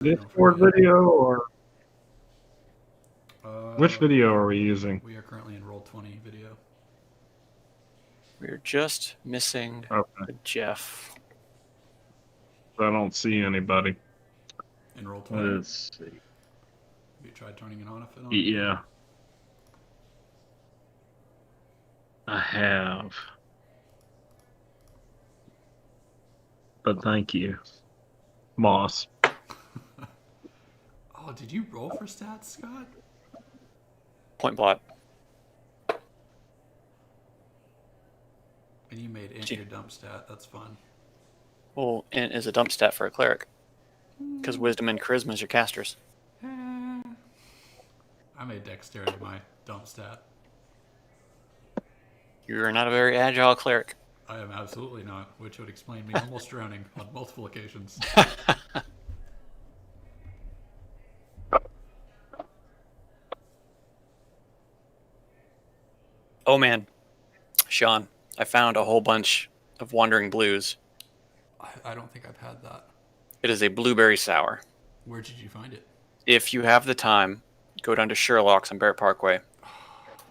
Discord video or which Uh, video are we using? we are currently in Roll20 video. We're just missing Okay, Jeff. I don't see anybody. In Roll20? Let's see. Have you tried turning it on if it on? Yeah, I have. But thank you, Moss. Oh, did you roll for stats, Scott? Point plot. And you made int your dump stat. That's fun. Well, int is a dump stat for a cleric. Because wisdom and charisma is your casters. I made dexterity my dump stat. You're not a very agile cleric. I am absolutely not, which would explain me almost drowning on multiple occasions. Oh man, Sean, I found a whole bunch of Wandering Blues. I don't think I've had that. It is a blueberry sour. Where did you find it? If you have the time, go down to Sherlock's on Barrett Parkway.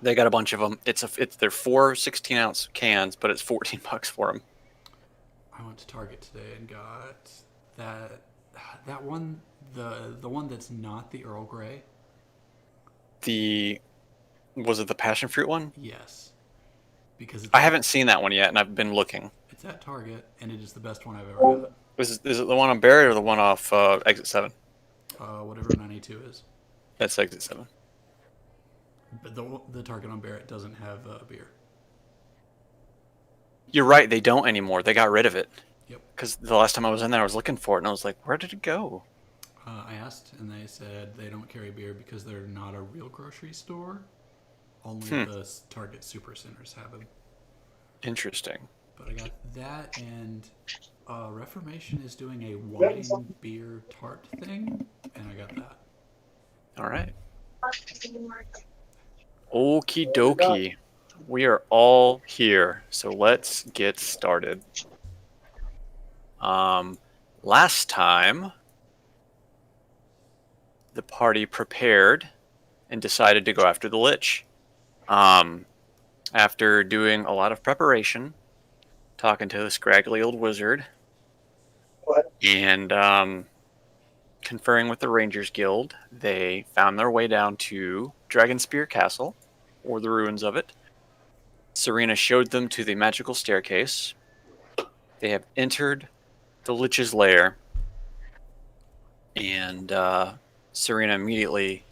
They got a bunch of them. They're 4 16-ounce cans, but it's $14 for them. I went to Target today and got that one, the one that's not the Earl Grey. Was it the passion fruit one? Yes, because I haven't seen that one yet, and I've been looking. It's at Target, and it is the best one I've ever had. Is it the one on Barrett or the one off Exit 7? Whatever 92 is. That's Exit 7. But the Target on Barrett doesn't have beer. You're right, they don't anymore. They got rid of it. Yep. Because the last time I was in there, I was looking for it, and I was like, where did it go? I asked, and they said they don't carry beer because they're not a real grocery store. Only the Target Supercenters have them. Interesting. But I got that, and Reformation is doing a wine beer tart thing, and I got that. All right. Okie dokie. We are all here, so let's get started. Last time, the party prepared and decided to go after the Lich. After doing a lot of preparation, talking to the scraggly old wizard, and conferring with the Rangers Guild, they found their way down to Dragonspear Castle, or the ruins of it. Serena showed them to the magical staircase. They have entered the Lich's lair, and Serena immediately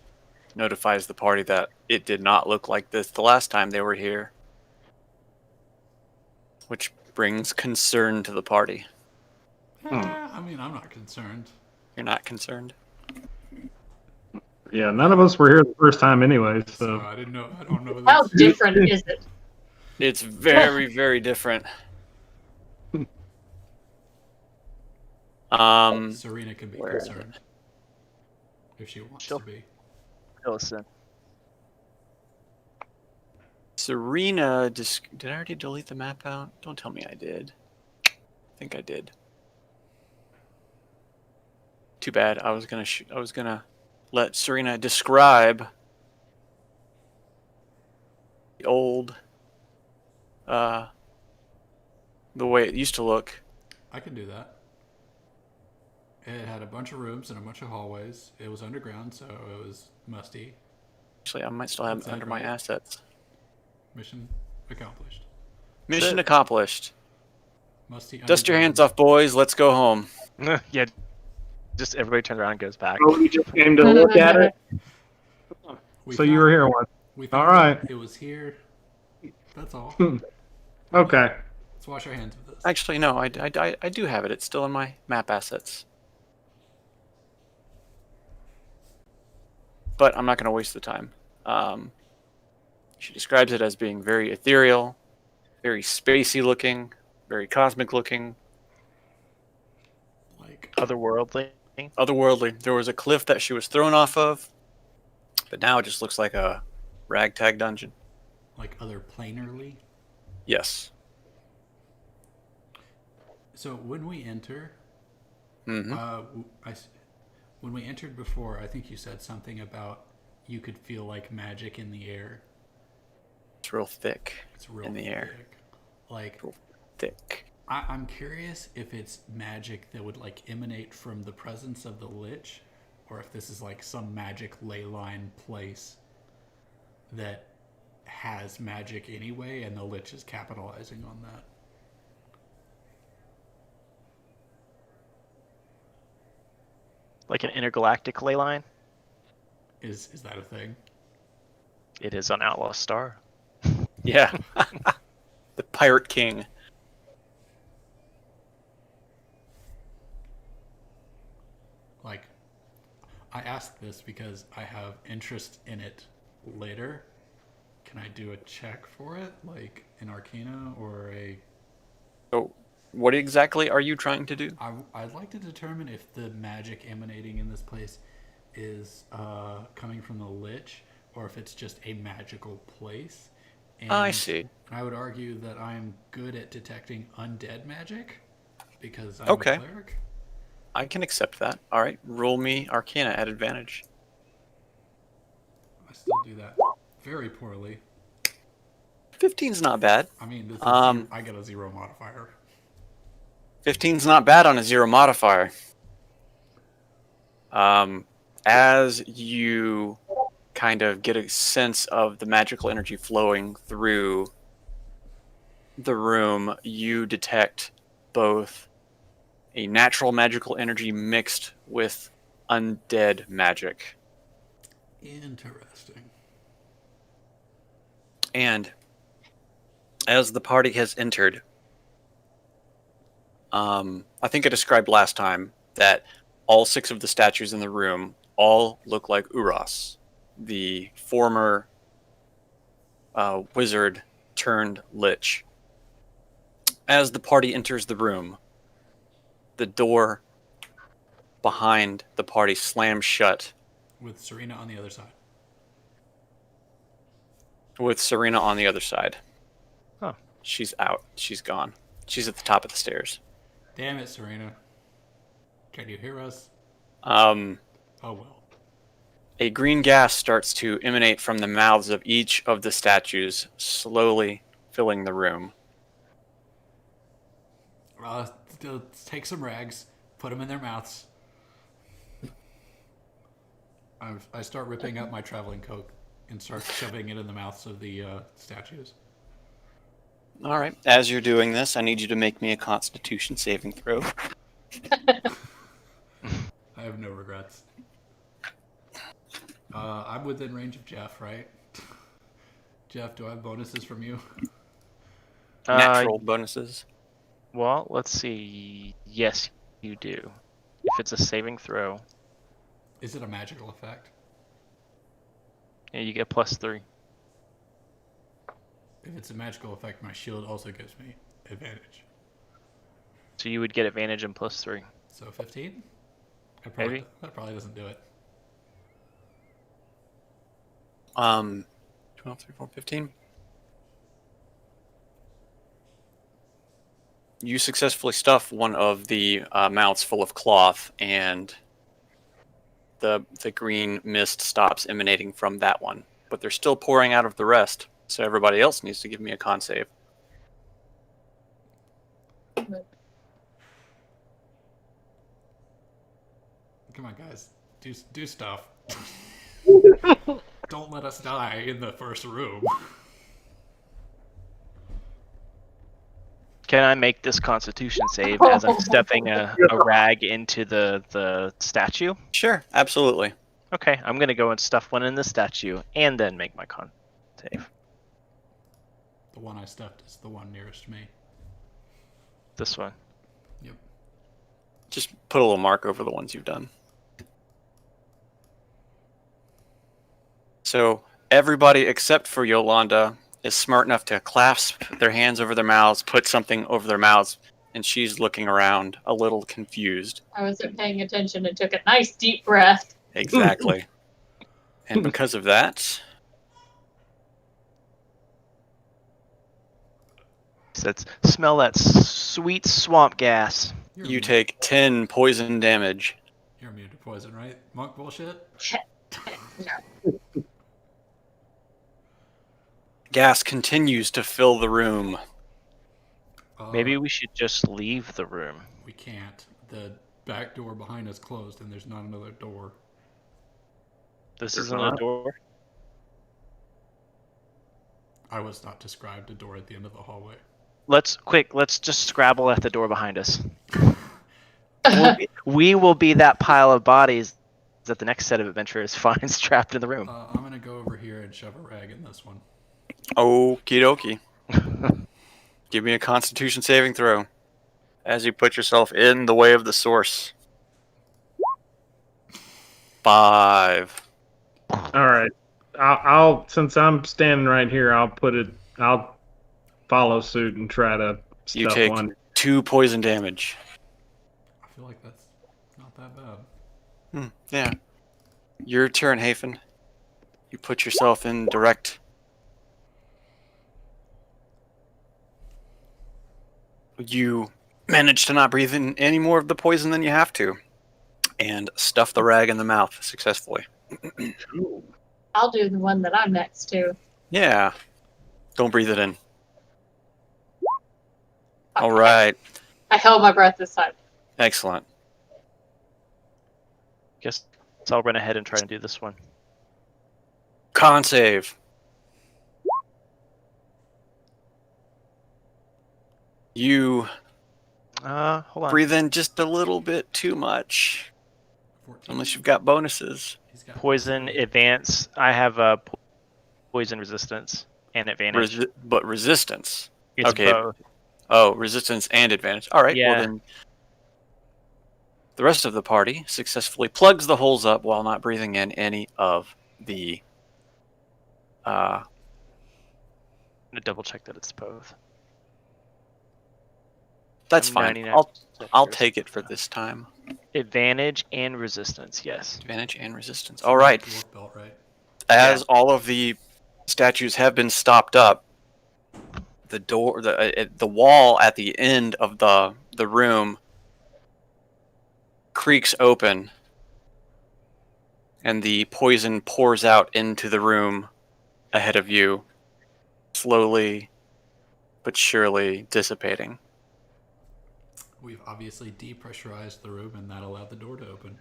notifies the party that it did not look like this the last time they were here, which brings concern to the party. I mean, I'm not concerned. You're not concerned? Yeah, none of us were here the first time anyway, so I didn't know. I don't know. How different is it? It's very, very different. Serena can be concerned if she wants to be. Listen. Serena, did I already delete the map out? Don't tell me I did. I think I did. Too bad. I was gonna let Serena describe the old, the way it used to look. I can do that. It had a bunch of rooms and a bunch of hallways. It was underground, so it was musty. Actually, I might still have it under my assets. Mission accomplished. Mission accomplished. Musty. Dust your hands off, boys. Let's go home. Yeah, just everybody turns around and goes back. oh, we just came to look at it. So you were here once. All right. It was here. That's all. Okay. Let's wash our hands with this. Actually, no, I do have it. It's still in my map assets. But I'm not going to waste the time. She describes it as being very ethereal, very spacey looking, very cosmic looking. Like Otherworldly. Otherworldly. There was a cliff that she was thrown off of, but now it just looks like a ragtag dungeon. Like other planarly. Yes. So when we enter, Mm-hmm. When we entered before, I think you said something about you could feel like magic in the air. It's real thick. It's real in the air. thick. Like, Real thick. I'm curious if it's magic that would like emanate from the presence of the Lich, or if this is like some magic ley line place that has magic anyway, and the Lich is capitalizing on that. Like an intergalactic ley line. Is that a thing? It is on Outlaw Star. Yeah. The Pirate King. Like, I ask this because I have interest in it later. Can I do a check for it, like an Arcana or a? So, what exactly are you trying to do? I'd like to determine if the magic emanating in this place is coming from the Lich, or if it's just a magical place. And I see. I would argue that I'm good at detecting undead magic because I'm Okay. a cleric. I can accept that. All right, roll me Arcana at advantage. I still do that very poorly. 15's not bad. I mean, this is I get a 0 modifier. 15's not bad on a 0 modifier. As you kind of get a sense of the magical energy flowing through the room, you detect both a natural magical energy mixed with undead magic. Interesting. And as the party has entered, I think I described last time that all 6 of the statues in the room all look like Uras, the former wizard turned lich. As the party enters the room, the door behind the party slams shut, With Serena on the other side. with Serena on the other side. Huh. She's out. She's gone. She's at the top of the stairs. Damn it, Serena. Can you hear us? Um, Oh well. a green gas starts to emanate from the mouths of each of the statues, slowly filling the room. Let's take some rags, put them in their mouths. I start ripping up my traveling coat and start shoving it in the mouths of the statues. All right. As you're doing this, I need you to make me a Constitution saving throw. I have no regrets. I'm within range of Jeff, right? Jeff, do I have bonuses from you? Natural bonuses. Well, let's see. Yes, you do. If it's a saving throw, Is it a magical effect? yeah, you get +3. If it's a magical effect, my shield also gives me advantage. So you would get advantage and +3. So 15? Maybe. That probably doesn't do it. 12, 3, 4, 15. You successfully stuff one of the mouths full of cloth, and the green mist stops emanating from that one. But they're still pouring out of the rest, so everybody else needs to give me a con save. Come on, guys. Do stuff. Don't let us die in the first room. Can I make this Constitution save as I'm stuffing a rag into the statue? Sure, absolutely. Okay, I'm gonna go and stuff one in the statue and then make my con save. The one I stuffed is the one nearest me. This one. Yep. Just put a little mark over the ones you've done. So everybody except for Yolanda is smart enough to clasp their hands over their mouths, put something over their mouths, and she's looking around a little confused. I wasn't paying attention and took a nice deep breath. Exactly. And because of that, Says, smell that sweet swamp gas. You're you take 10 poison damage. You're immune to poison, right? Monk bullshit? No. Gas continues to fill the room. Maybe we should just leave the room. We can't. The back door behind us closed, and there's not another door. This There's isn't a not. door. I was not described a door at the end of the hallway. Let's just scrabble at the door behind us. We will be that pile of bodies that the next set of adventurers finds trapped in the room. I'm gonna go over here and shove a rag in this one. Okie dokie. Give me a Constitution saving throw as you put yourself in the way of the source. 5. All right. I'll since I'm standing right here, I'll follow suit and try to You stuff take one. 2 poison damage. I feel like that's not that bad. Yeah. Your turn, Hafen. You put yourself in direct. You manage to not breathe in any more of the poison than you have to, and stuff the rag in the mouth successfully. I'll do the one that I'm next to. Yeah. Don't breathe it in. All right. I held my breath this time. Excellent. Guess I'll run ahead and try and do this one. Con save. You Hold on. breathe in just a little bit too much, 14. unless you've got bonuses. He's got Poison advance. I have a poison resistance and advantage. But resistance. It's okay. both. Oh, resistance and advantage. All right. Yeah. Well, then the rest of the party successfully plugs the holes up while not breathing in any of the. I'm gonna double check that it's both. That's I'm fine. 99% I'll sure. take it for this time. Advantage and resistance. Yes. Advantage and resistance. All right. dwarf belt, right? As all of the statues have been stopped up, the door, the wall at the end of the room creaks open, and the poison pours out into the room ahead of you, slowly but surely dissipating. We've obviously depressurized the room, and that allowed the door to open.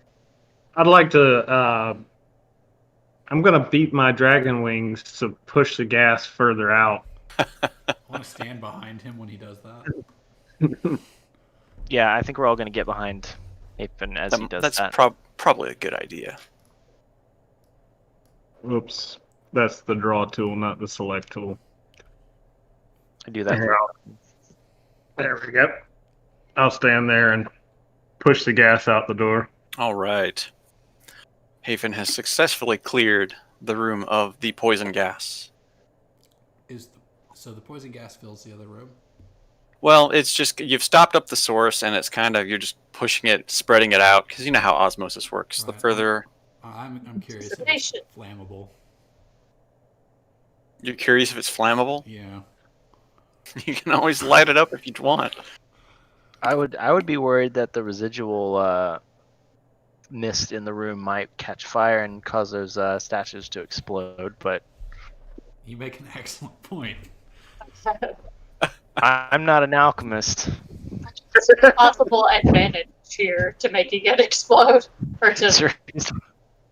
I'd like to. I'm gonna beat my dragon wings to push the gas further out. I want to stand behind him when he does that. Yeah, I think we're all gonna get behind Nathan as he does That's that. probably a good idea. Oops, that's the draw tool, not the select tool. I do that. There we go. I'll stand there and push the gas out the door. All right. Hafen has successfully cleared the room of the poison gas. So the poison gas fills the other room? Well, it's just you've stopped up the source, and it's kind of you're just pushing it, spreading it out, because you know how osmosis works. The Right. further I'm curious if it's flammable. you're curious if it's flammable, Yeah. you can always light it up if you want. I would be worried that the residual mist in the room might catch fire and cause those statues to explode. But You make an excellent point. I'm not an alchemist. Possible advantage here to making it explode. Or to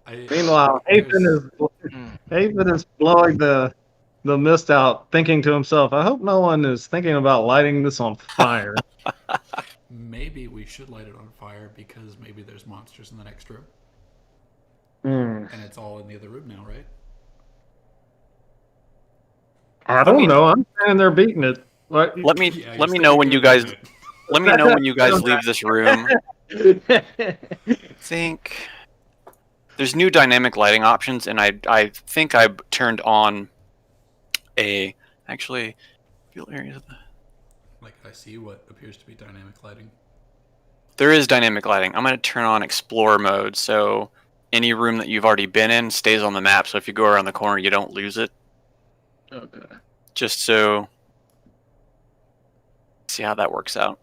Meanwhile, Haven is blowing the mist out, thinking to himself, "I hope no one is thinking about lighting this on fire." Maybe we should light it on fire because maybe there's monsters in the next room. And it's all in the other room now, right? I don't know. I'm standing there beating it. What? Let me Yeah, let me you're know staying when you good guys with it. let me know when you guys leave this room. Think there's new dynamic lighting options, and I think I turned on actually feel areas of the. Like, I see what appears to be dynamic lighting. There is dynamic lighting. I'm going to turn on Explorer mode, so any room that you've already been in stays on the map, so if you go around the corner, you don't lose it. Okay. Just so... see how that works out.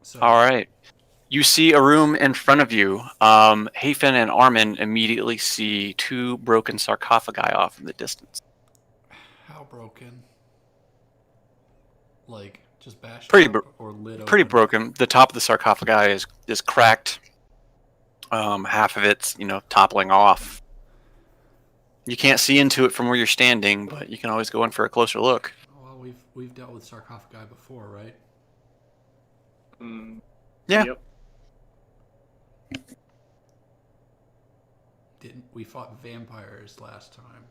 So, Alright. You see a room in front of you. Hafen and Armin immediately see two broken sarcophagi off in the distance. How broken? Like just bashed Pretty up or lit open? Pretty broken. The top of the sarcophagi is cracked. Half of it's toppling off. You can't see into it from where you're standing, but you can always go in for a closer look. Well, we've dealt with sarcophagi before, right? Yeah. Yep. Didn't we fought vampires last time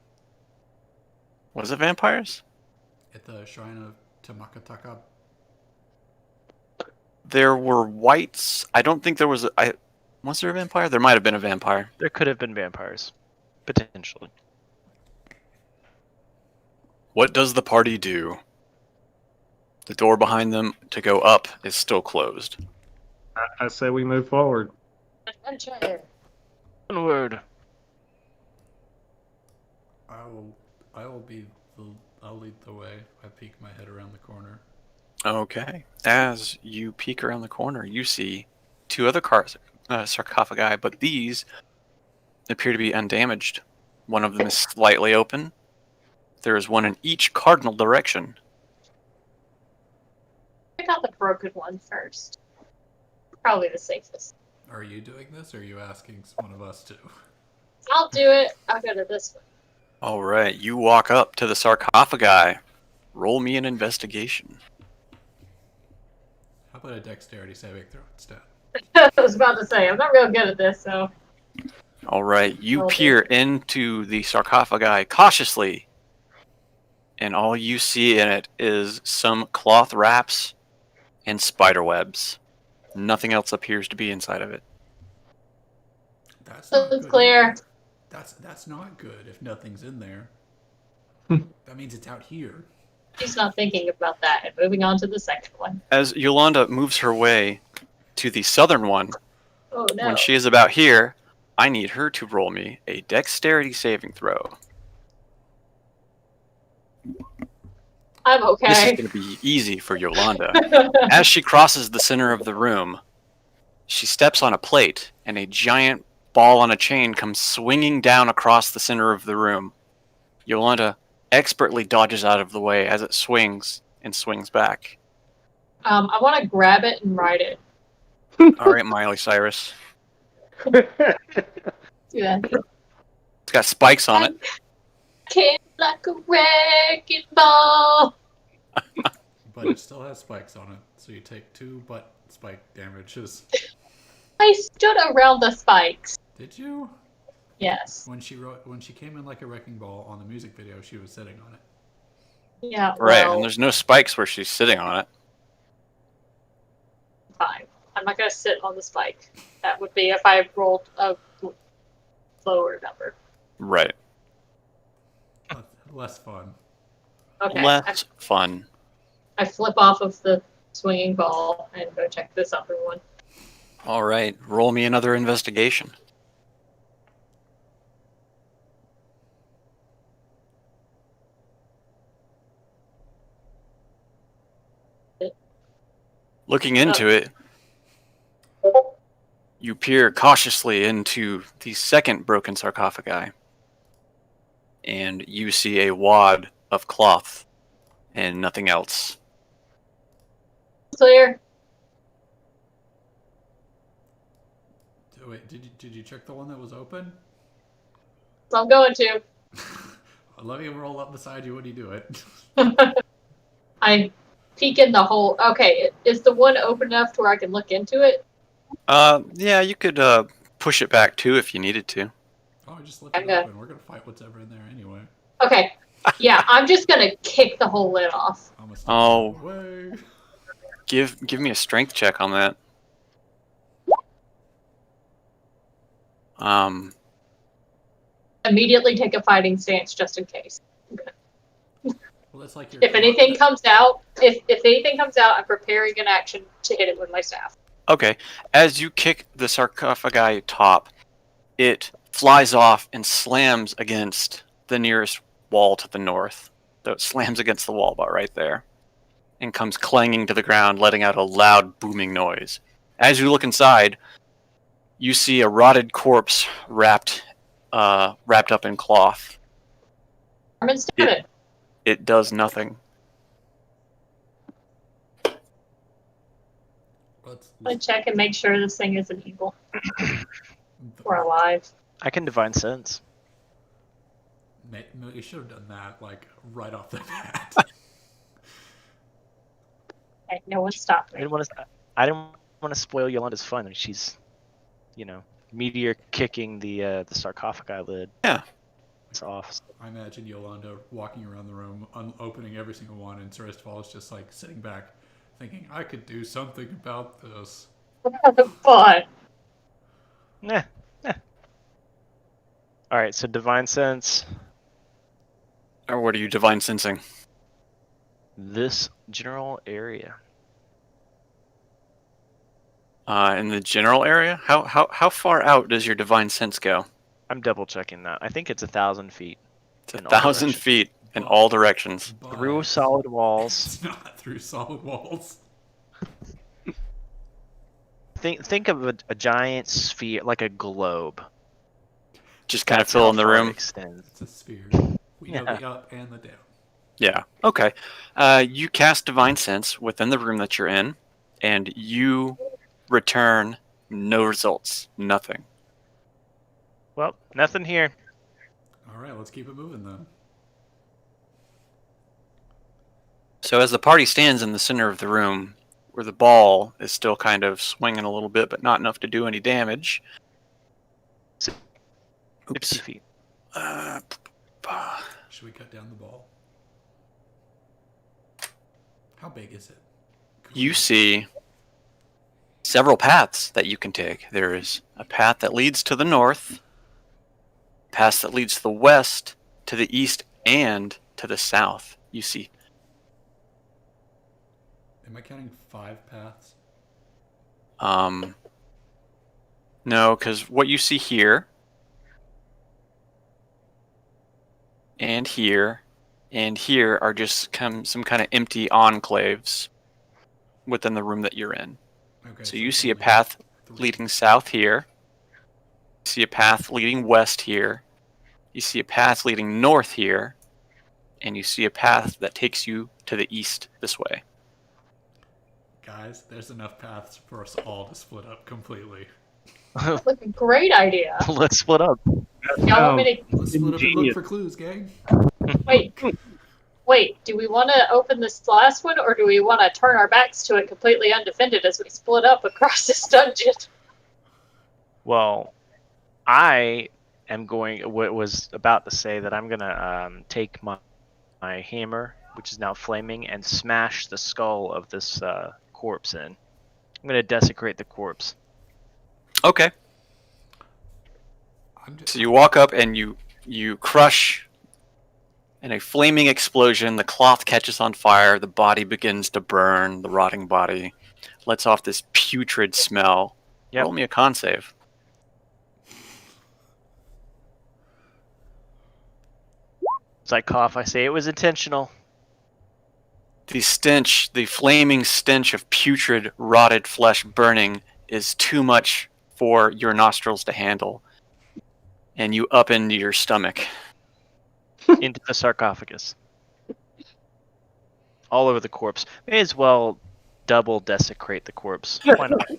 Was it vampires? at the shrine of Tamakataka? There were whites. I don't think there was. Was there a vampire? There might have been a vampire. There could have been vampires, potentially. What does the party do? The door behind them to go up is still closed. I say we move forward. Adventure. Onward. I'll lead the way. I peek my head around the corner. Okay. As you peek around the corner, you see two other sarcophagi, but these appear to be undamaged. One of them is slightly open. There is one in each cardinal direction. Check out the broken one first. Probably the safest. Are you doing this, or are you asking one of us to? I'll do it. I'll go to this one. All right, you walk up to the sarcophagi. Roll me an investigation. How about a dexterity saving throw instead? I was about to say, I'm not real good at this, so. All right, you Okay. peer into the sarcophagi cautiously, and all you see in it is some cloth wraps and spider webs. Nothing else appears to be inside of it. That's So not it's good clear. either. That's not good if nothing's in there. That means it's out here. She's not thinking about that. And moving on to the second one. As Yolanda moves her way to the southern one, Oh no. when she is about here, I need her to roll me a dexterity saving throw. I'm This is okay. going to be easy for Yolanda. As she crosses the center of the room, she steps on a plate, and a giant ball on a chain comes swinging down across the center of the room. Yolanda expertly dodges out of the way as it swings and swings back. I want to grab it and ride it. All right, Miley Cyrus. Do that. It's got spikes on it. Came like a wrecking ball. But it still has spikes on it, so you take 2 butt spike damages. I stood around the spikes. Did you? Yes. When she came in like a wrecking ball on the music video, she was sitting on it. Yeah. Right, Well, and there's no spikes where she's sitting on it. fine. I'm not gonna sit on the spike. That would be if I rolled a lower number. Right. Less fun. Okay. Less fun. I flip off of the swinging ball and go check this other one. All right, roll me another investigation. Looking into it, you peer cautiously into the second broken sarcophagi, and you see a wad of cloth and nothing else. Clear. Wait, did you check the one that was open? So I'm going to. Let me roll up beside you when you do it. I peek in the hole. Okay, is the one open enough to where I can look into it? Yeah, you could push it back too if you needed to. Oh, just lift it Okay. open. We're gonna fight what's ever in there anyway. Okay. Yeah, I'm just gonna kick the whole lid off. I'm gonna Oh. away. Give me a strength check on that. Immediately take a fighting stance just in case. Well, that's like your If anything comes out, if anything comes out, I'm preparing an action to hit it with my staff. Okay, as you kick the sarcophagi top, it flies off and slams against the nearest wall to the north. So it slams against the wall about right there, and comes clanging to the ground, letting out a loud booming noise. As you look inside, you see a rotted corpse wrapped up in cloth. Carmen, stab it. It does nothing. I check and make sure this thing isn't evil or alive. I can divine sense. You should have done that like right off the bat. Okay, no one stopped I me. didn't want to spoil Yolanda's fun. She's, meteor kicking the sarcophagi lid. Yeah. It's off. I imagine Yolanda walking around the room, opening every single one, and Suristval is just like sitting back, thinking, "I could do something about this." But Nah. All right, so divine sense. Or what are you divine sensing? This general area. In the general area? How far out does your divine sense go? I'm double checking that. I think it's 1,000 feet. It's In all 1,000 directions. feet in all directions. But Through solid walls. It's not through solid walls. Think of a giant sphere, like a globe. Just kind of That's fill how in the far it room. extends. It's a sphere. We know Yeah. the up and the down. Yeah. Okay. You cast divine sense within the room that you're in, and you return no results. Nothing. Well, nothing here. All right, let's keep it moving then. So as the party stands in the center of the room, where the ball is still kind of swinging a little bit, but not enough to do any damage. 50 feet. Should we cut down the ball? How big is it? You see several paths that you can take. There is a path that leads to the north, a path that leads to the west, to the east, and to the south. You see. Am I counting 5 paths? No, because what you see here, and here, and here are just some kind of empty enclaves within the room that you're in. Okay. So you it's see a only path 3. leading south here. You see a path leading west here. You see a path leading north here. And you see a path that takes you to the east this way. Guys, there's enough paths for us all to split up completely. look, a great idea. Let's split up. Y'all want me Let's split up and look Ingenious. for clues, gang. to wait? Do we want to open this last one, or do we want to turn our backs to it completely undefended as we split up across this dungeon? Well, I am was about to say that I'm gonna take my hammer, which is now flaming, and smash the skull of this corpse in. I'm gonna desecrate the corpse. Okay. So you walk up and you crush. In a flaming explosion, the cloth catches on fire. The body begins to burn. The rotting body lets off this putrid smell. Yep. Roll me a con save. As I cough, I say it was intentional. The stench, the flaming stench of putrid, rotted flesh burning is too much for your nostrils to handle. And you up into your stomach. Into the sarcophagus. All over the corpse. May as well double desecrate the corpse. Why not?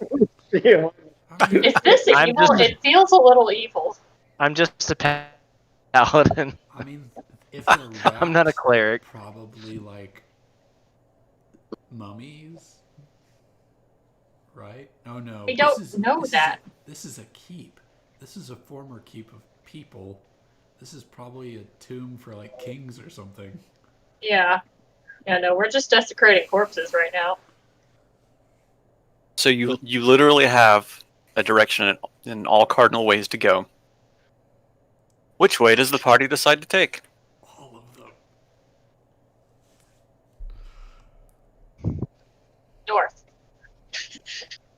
Is this I'm evil? just- It feels a little evil. I'm just a paladin. I mean, if they're I'm not a rats, cleric. probably like mummies, right? Oh no, We don't know that. This is a keep. This is a former keep of people. This is probably a tomb for like kings or something. Yeah. Yeah, no, we're just desecrating corpses right now. So you literally have a direction in all cardinal ways to go. Which way does the party decide to take? All of them. North.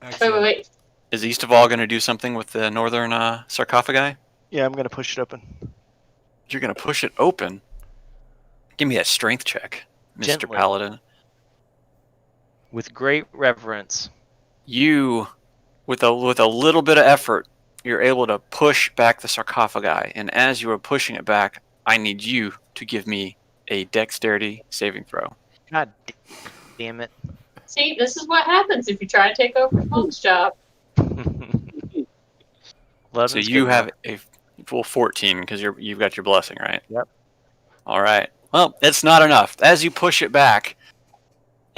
Actually, Wait. Is East of All going to do something with the northern sarcophagi? Yeah, I'm gonna push it open. You're going to push it open? Give me that strength check, Mr. Gently. Paladin. With great reverence. You With a little bit of effort, you're able to push back the sarcophagi, and as you are pushing it back, I need you to give me a dexterity saving throw. God damn it. See, this is what happens if you try to take over Monk's job. So you have a full 14 because you've got your blessing, right? Yep. All right. Well, it's not enough. As you push it back,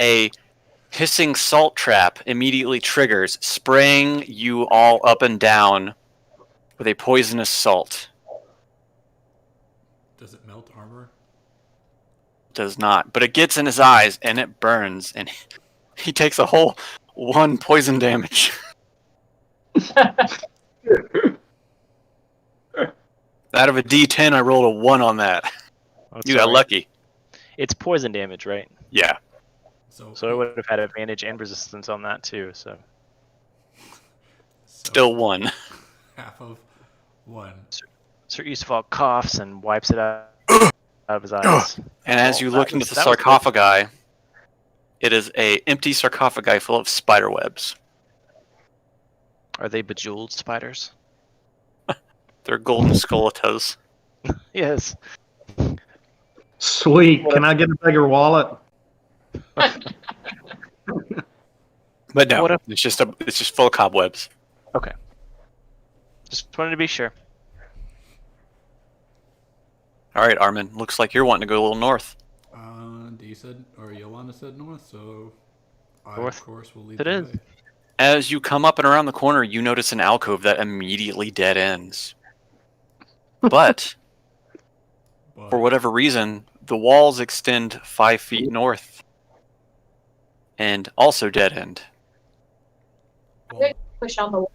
a hissing salt trap immediately triggers, spraying you all up and down with a poisonous salt. Does it melt armor? Does not, but it gets in his eyes and it burns, and he takes a whole 1 poison damage. Out of a D10, I rolled a 1 on that. You got lucky. It's poison damage, right? Yeah. So I would have had advantage and resistance on that too. So still 1. Half of 1. Sir Yusufal coughs and wipes it out of his eyes. And as you look into the sarcophagi, it is a empty sarcophagi full of spider webs. Are they bejeweled spiders? They're golden skeletos. Yes. Sweet. Can I get a bigger wallet? But no, it's just full of cobwebs. Okay. Just wanted to be sure. All right, Armin. Looks like you're wanting to go a little north. D said, or Yolanda said north, so I North. of course will lead It the is. way. As you come up and around the corner, you notice an alcove that immediately dead ends. But for whatever reason, the walls extend 5 feet north and also dead end. Well, Push on the wall.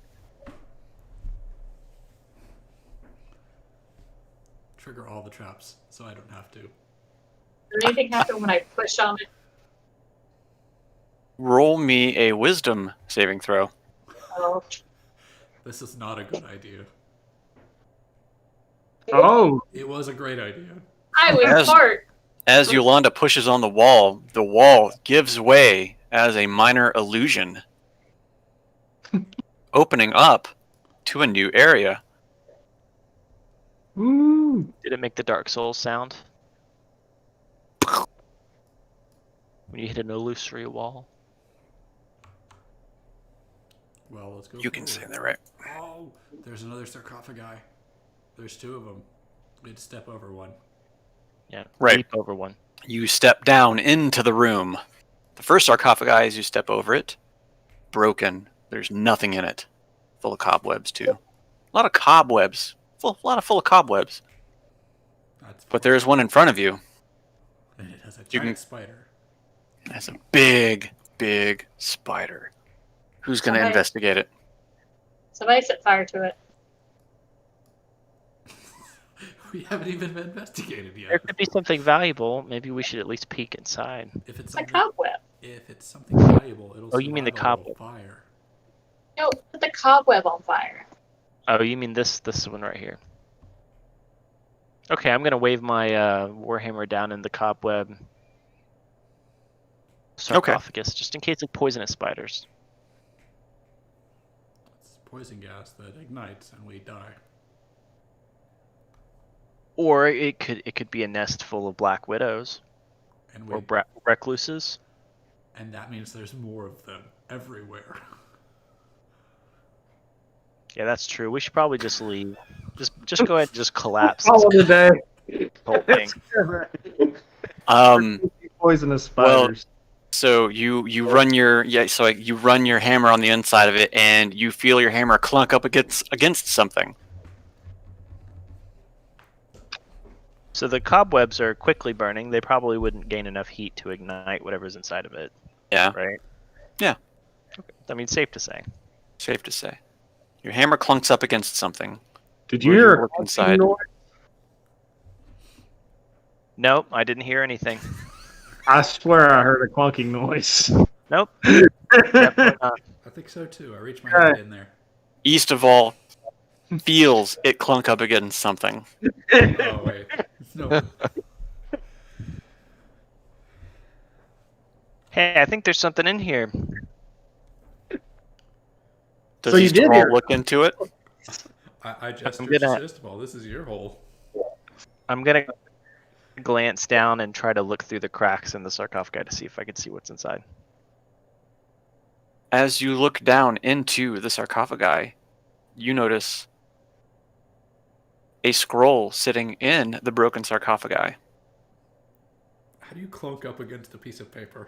trigger all the traps, so I don't have to. Does anything happen when I push on it? Roll me a wisdom saving throw. Oh. This is not a good idea. Oh, It was a great idea. I was As- smart. As Yolanda pushes on the wall gives way as a minor illusion, opening up to a new area. ooh. Did it make the Dark Souls sound? When you hit an illusory wall? Well, let's go. You can forward. say that, right? Oh, there's another sarcophagi. There's 2 of them. We'd step over one. Yeah. Right. Leap over one. You step down into the room. The first sarcophagi, as you step over it, broken. There's nothing in it. Full of cobwebs, too. A lot of cobwebs. A lot of cobwebs. But there's one in front of you. And it has a giant spider. That's a big, big spider. Who's going to Okay. investigate it? Somebody set fire to it. We haven't even investigated There yet. could be something valuable. Maybe we should at least peek inside. If it's It's a something, cobweb. if it's something valuable, it'll. Oh, you mean the survive a little cobweb. Fire. No, put the cobweb on fire. Oh, you mean this one right here? Okay, I'm gonna wave my warhammer down in the cobweb sarcophagus, just in case of poisonous spiders. It's poison gas that ignites and we die. Or it could be a nest full of black widows And or recluses. and that means there's more of them everywhere. Yeah, that's true. We should probably just leave. Just go ahead and just collapse Call it a day. this whole thing. Poisonous spiders. So you run your you run your hammer on the inside of it, and you feel your hammer clunk up against something. So the cobwebs are quickly burning. They probably wouldn't gain enough heat to ignite whatever's inside of it, Yeah, right? Yeah. Okay. I mean, safe to say. safe to say. Your hammer clunks up against something. Did you Where hear you a look clunking inside. noise? Nope, I didn't hear anything. I swear I heard a clunking noise. Nope. Definitely not. I think so too. I reached my Alright. hand in there. East of all feels it clunk up against something. Oh wait, it's no. Hey, I think there's something in here. Does So you did Istval hear. look into it? I just I'm searched gonna- Istval. This is your hole. I'm gonna glance down and try to look through the cracks in the sarcophagi to see if I can see what's inside. As you look down into the sarcophagi, you notice a scroll sitting in the broken sarcophagi. How do you cloak up against a piece of paper?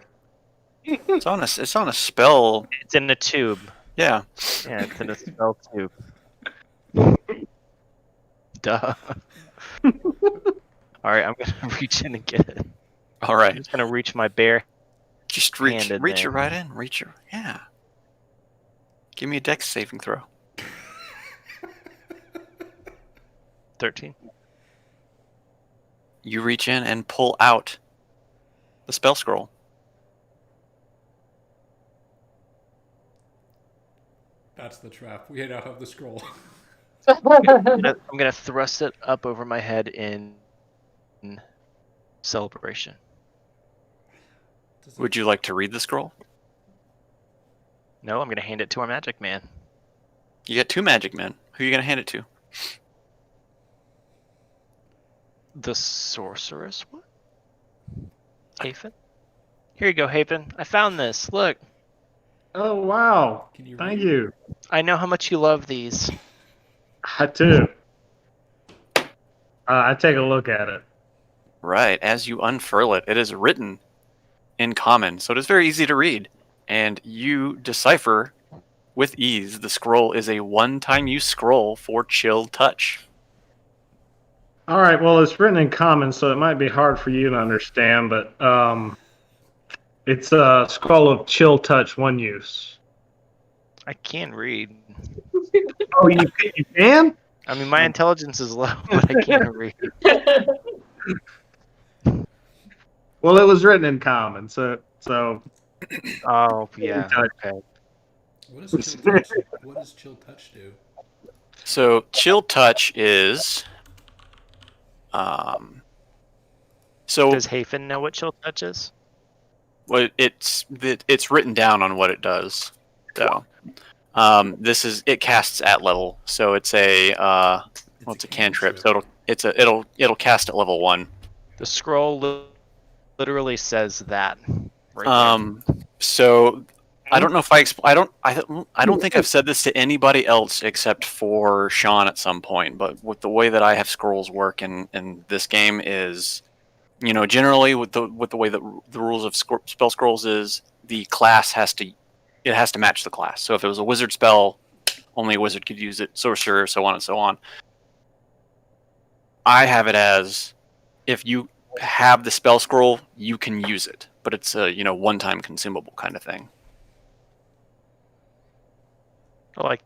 It's on a spell. It's in a tube. Yeah. Yeah, it's in a spell tube. Duh. All right, I'm gonna reach in and get it. All I'm right. just gonna reach my bare. Just reach Hand in it there. right in. Yeah. Give me a dex saving throw. 13. You reach in and pull out the spell scroll. That's the trap. We now have the scroll. I'm gonna thrust it up over my head in celebration. Would you like to read the scroll? No, I'm gonna hand it to our magic man. You get 2 magic men. Who are you going to hand it to? The sorceress one? Hafen? Here you go, Hafen. I found this. Look. Oh wow! Can you Thank read? you. I know how much you love these. I too. I take a look at it. Right. As you unfurl it, it is written in common, so it is very easy to read. And you decipher with ease. The scroll is a one-time use scroll for chill touch. All right. Well, it's written in common, so it might be hard for you to understand, but it's a scroll of chill touch, one use. I can read. Oh, you can? I mean, my intelligence is low, but I can't read. Well, it was written in common, so Oh, yeah. Okay. What does chill touch? What does chill touch do? So chill touch is so Does Hafen know what chill touch is? well, it's written down on what it does. So it casts at level. So it's a it's a cantrip. So it'll cast at level 1. The scroll literally says that. Right So I don't know if I don't think I've said this to anybody else except for Sean at some point. But with the way that I have scrolls work in this game is, generally with the way that the rules of spell scrolls is, the class has to match the class. So if it was a wizard spell, only a wizard could use it. Sorcerer, so on and so on. I have it as, if you have the spell scroll, you can use it, but it's a one-time consumable kind of thing. I like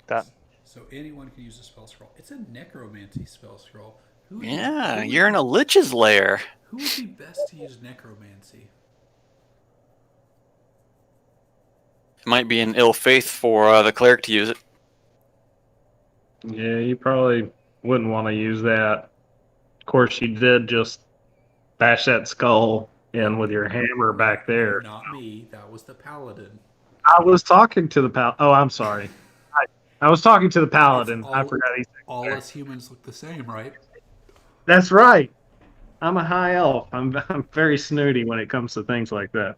that. So anyone can use a spell scroll. It's a necromancy spell scroll. Yeah, you're in a lich's lair. Who would be best to use necromancy? It might be an ill faith for the cleric to use it. yeah, you probably wouldn't want to use that. Of course, you did just bash that skull in with your hammer back there. Not me. That was the paladin. I was talking to the paladin. Oh, I'm sorry. I was talking to the paladin. I forgot he's all us humans look the same, right? That's right. I'm a high elf. I'm very snooty when it comes to things like that.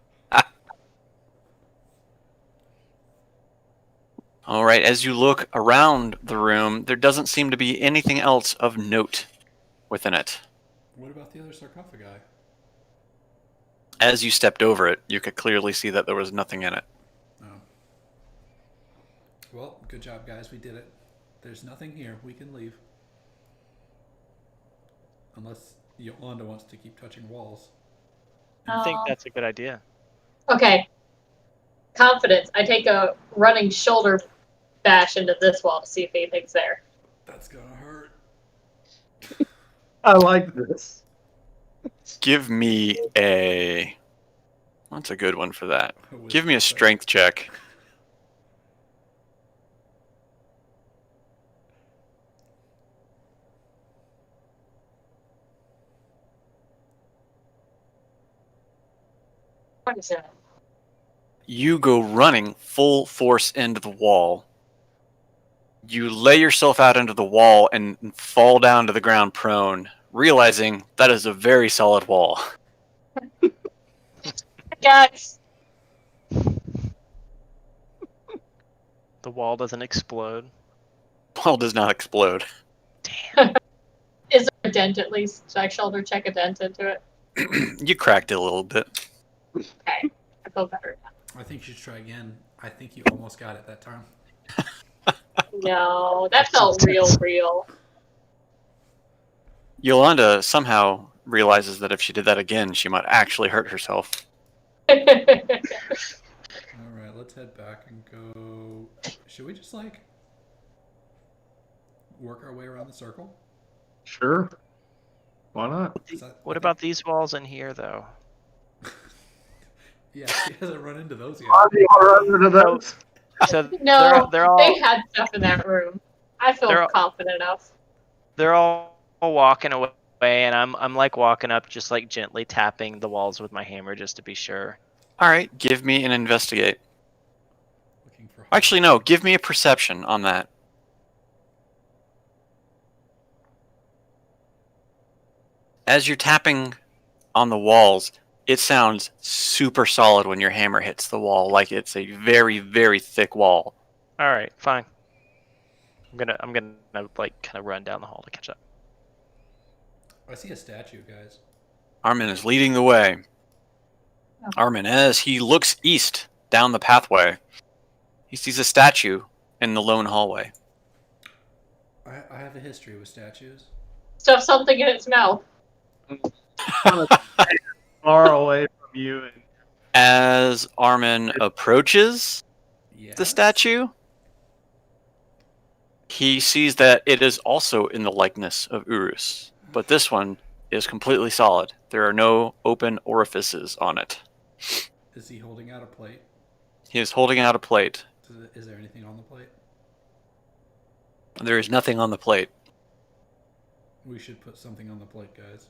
All right, as you look around the room, there doesn't seem to be anything else of note within it. What about the other sarcophagi? As you stepped over it, you could clearly see that there was nothing in it. Oh. Well, good job, guys. We did it. There's nothing here. We can leave. Unless Yolanda wants to keep touching walls. I think that's a good idea. Okay. Confidence. I take a running shoulder bash into this wall to see if anything's there. That's gonna hurt. I like this. Give me a... What's a good one for that? With Give me a strength check. What is that? You go running full force into the wall, You lay yourself out into the wall and fall down to the ground prone, realizing that is a very solid wall. Guys, The wall doesn't explode. Wall does not explode. Damn. is there a dent at least? Should I shoulder check a dent into it? You cracked it a little bit. Okay, I feel better now. I think you should try again. I think you almost got it that time. No, that felt real. Yolanda somehow realizes that if she did that again, she might actually hurt herself. All right, let's head back and go. Should we just like work our way around the circle? Sure. Why not? What about these walls in here, though? Yeah, she hasn't run into those yet. Why do you want to run into those? So No, they're all they had stuff in that room. I feel they're all- confident enough. they're all walking away, and I'm like walking up, just like gently tapping the walls with my hammer just to be sure. All right, give me an investigate. Looking for. Actually, no, give me a perception on that. As you're tapping on the walls, it sounds super solid when your hammer hits the wall, like it's a very, very thick wall. All right, fine. I'm gonna like kind of run down the hall to catch up. I see a statue, guys. Armin is leading the way. Oh. Armin, as he looks east down the pathway, he sees a statue in the lone hallway. I have a history with statues. Stuff something in its mouth. Kind of far away from you. And As Armin approaches Yes. the statue, he sees that it is also in the likeness of Urus, but this one is completely solid. There are no open orifices on it. Is he holding out a plate? He is holding out a plate. Is there anything on the plate? There is nothing on the plate. We should put something on the plate, guys.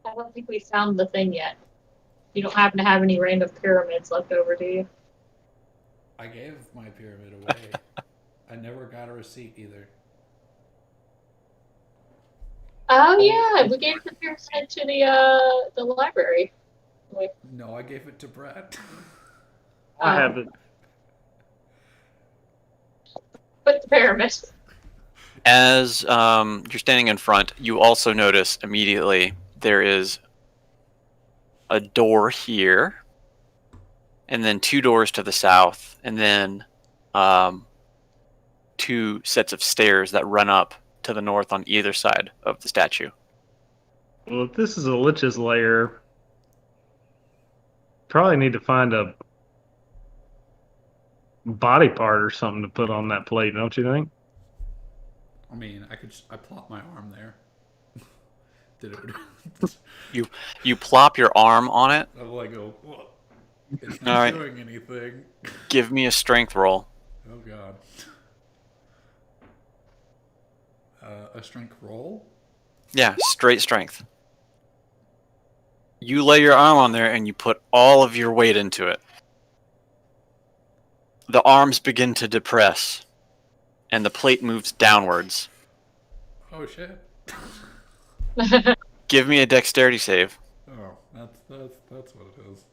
I don't think we found the thing yet. You don't happen to have any random pyramids left over, do you? I gave my pyramid away. I never got a receipt either. Oh yeah, we gave the pyramid to the library. Wait, No, I gave it to Brad. I have it. put the pyramid. As you're standing in front, you also notice immediately there is a door here, and then 2 doors to the south, and then 2 sets of stairs that run up to the north on either side of the statue. Well, if this is a Lich's lair, probably need to find a body part or something to put on that plate, don't you think? I mean, I plop my arm there. Did it? You plop your arm on it. I'm like, oh, well, it's All not right. doing anything. Give me a strength roll. Oh god. A strength roll? Yeah, straight strength. You lay your arm on there and you put all of your weight into it. The arms begin to depress, and the plate moves downwards. Oh shit. Give me a dexterity save. Oh, that's what it is.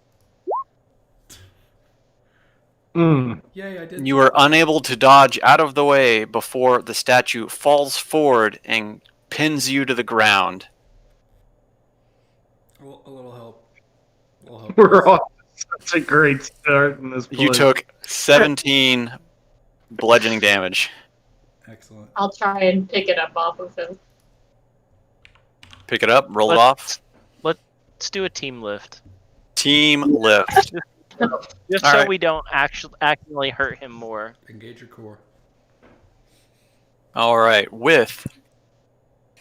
Mm. Yay, I did. You are unable to dodge out of the way before the statue falls forward and pins you to the ground. A little help. A little help. We're off to such a great start in this place. You took 17 bludgeoning damage. Excellent. I'll try and pick it up off of him. Pick it up, roll it Let's- off. Let's do a team lift, Team lift. just All so right. we don't accidentally hurt him more. Engage your core. All right, with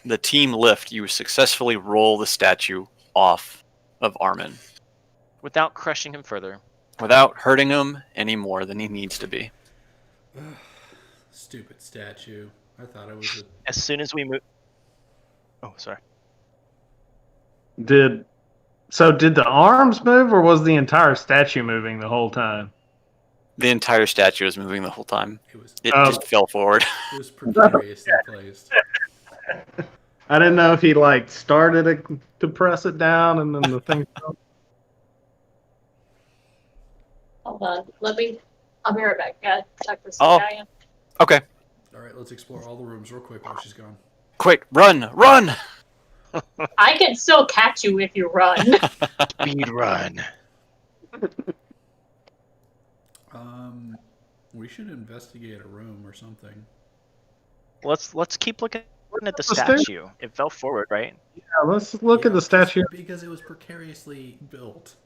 the team lift, you successfully roll the statue off of Armin Without crushing him further. without hurting him any more than he needs to be. Stupid statue. I thought it was a. As soon as we move. Oh, sorry. Did the arms move, or was the entire statue moving the whole time? The entire statue was moving the whole time. It Oh. just fell forward. It was precariously placed. I didn't know if he like started it to press it down and then the thing fell. Hold on. I'll be right back. Gotta talk to Oh. guy. Okay. All right, let's explore all the rooms real quick while she's gone. Quick, run! I can still catch you if you run. Speed run. We should investigate a room or something. Let's keep looking at the The stairs? statue. It fell forward, right? Yeah, let's look at the statue. Because it was precariously built.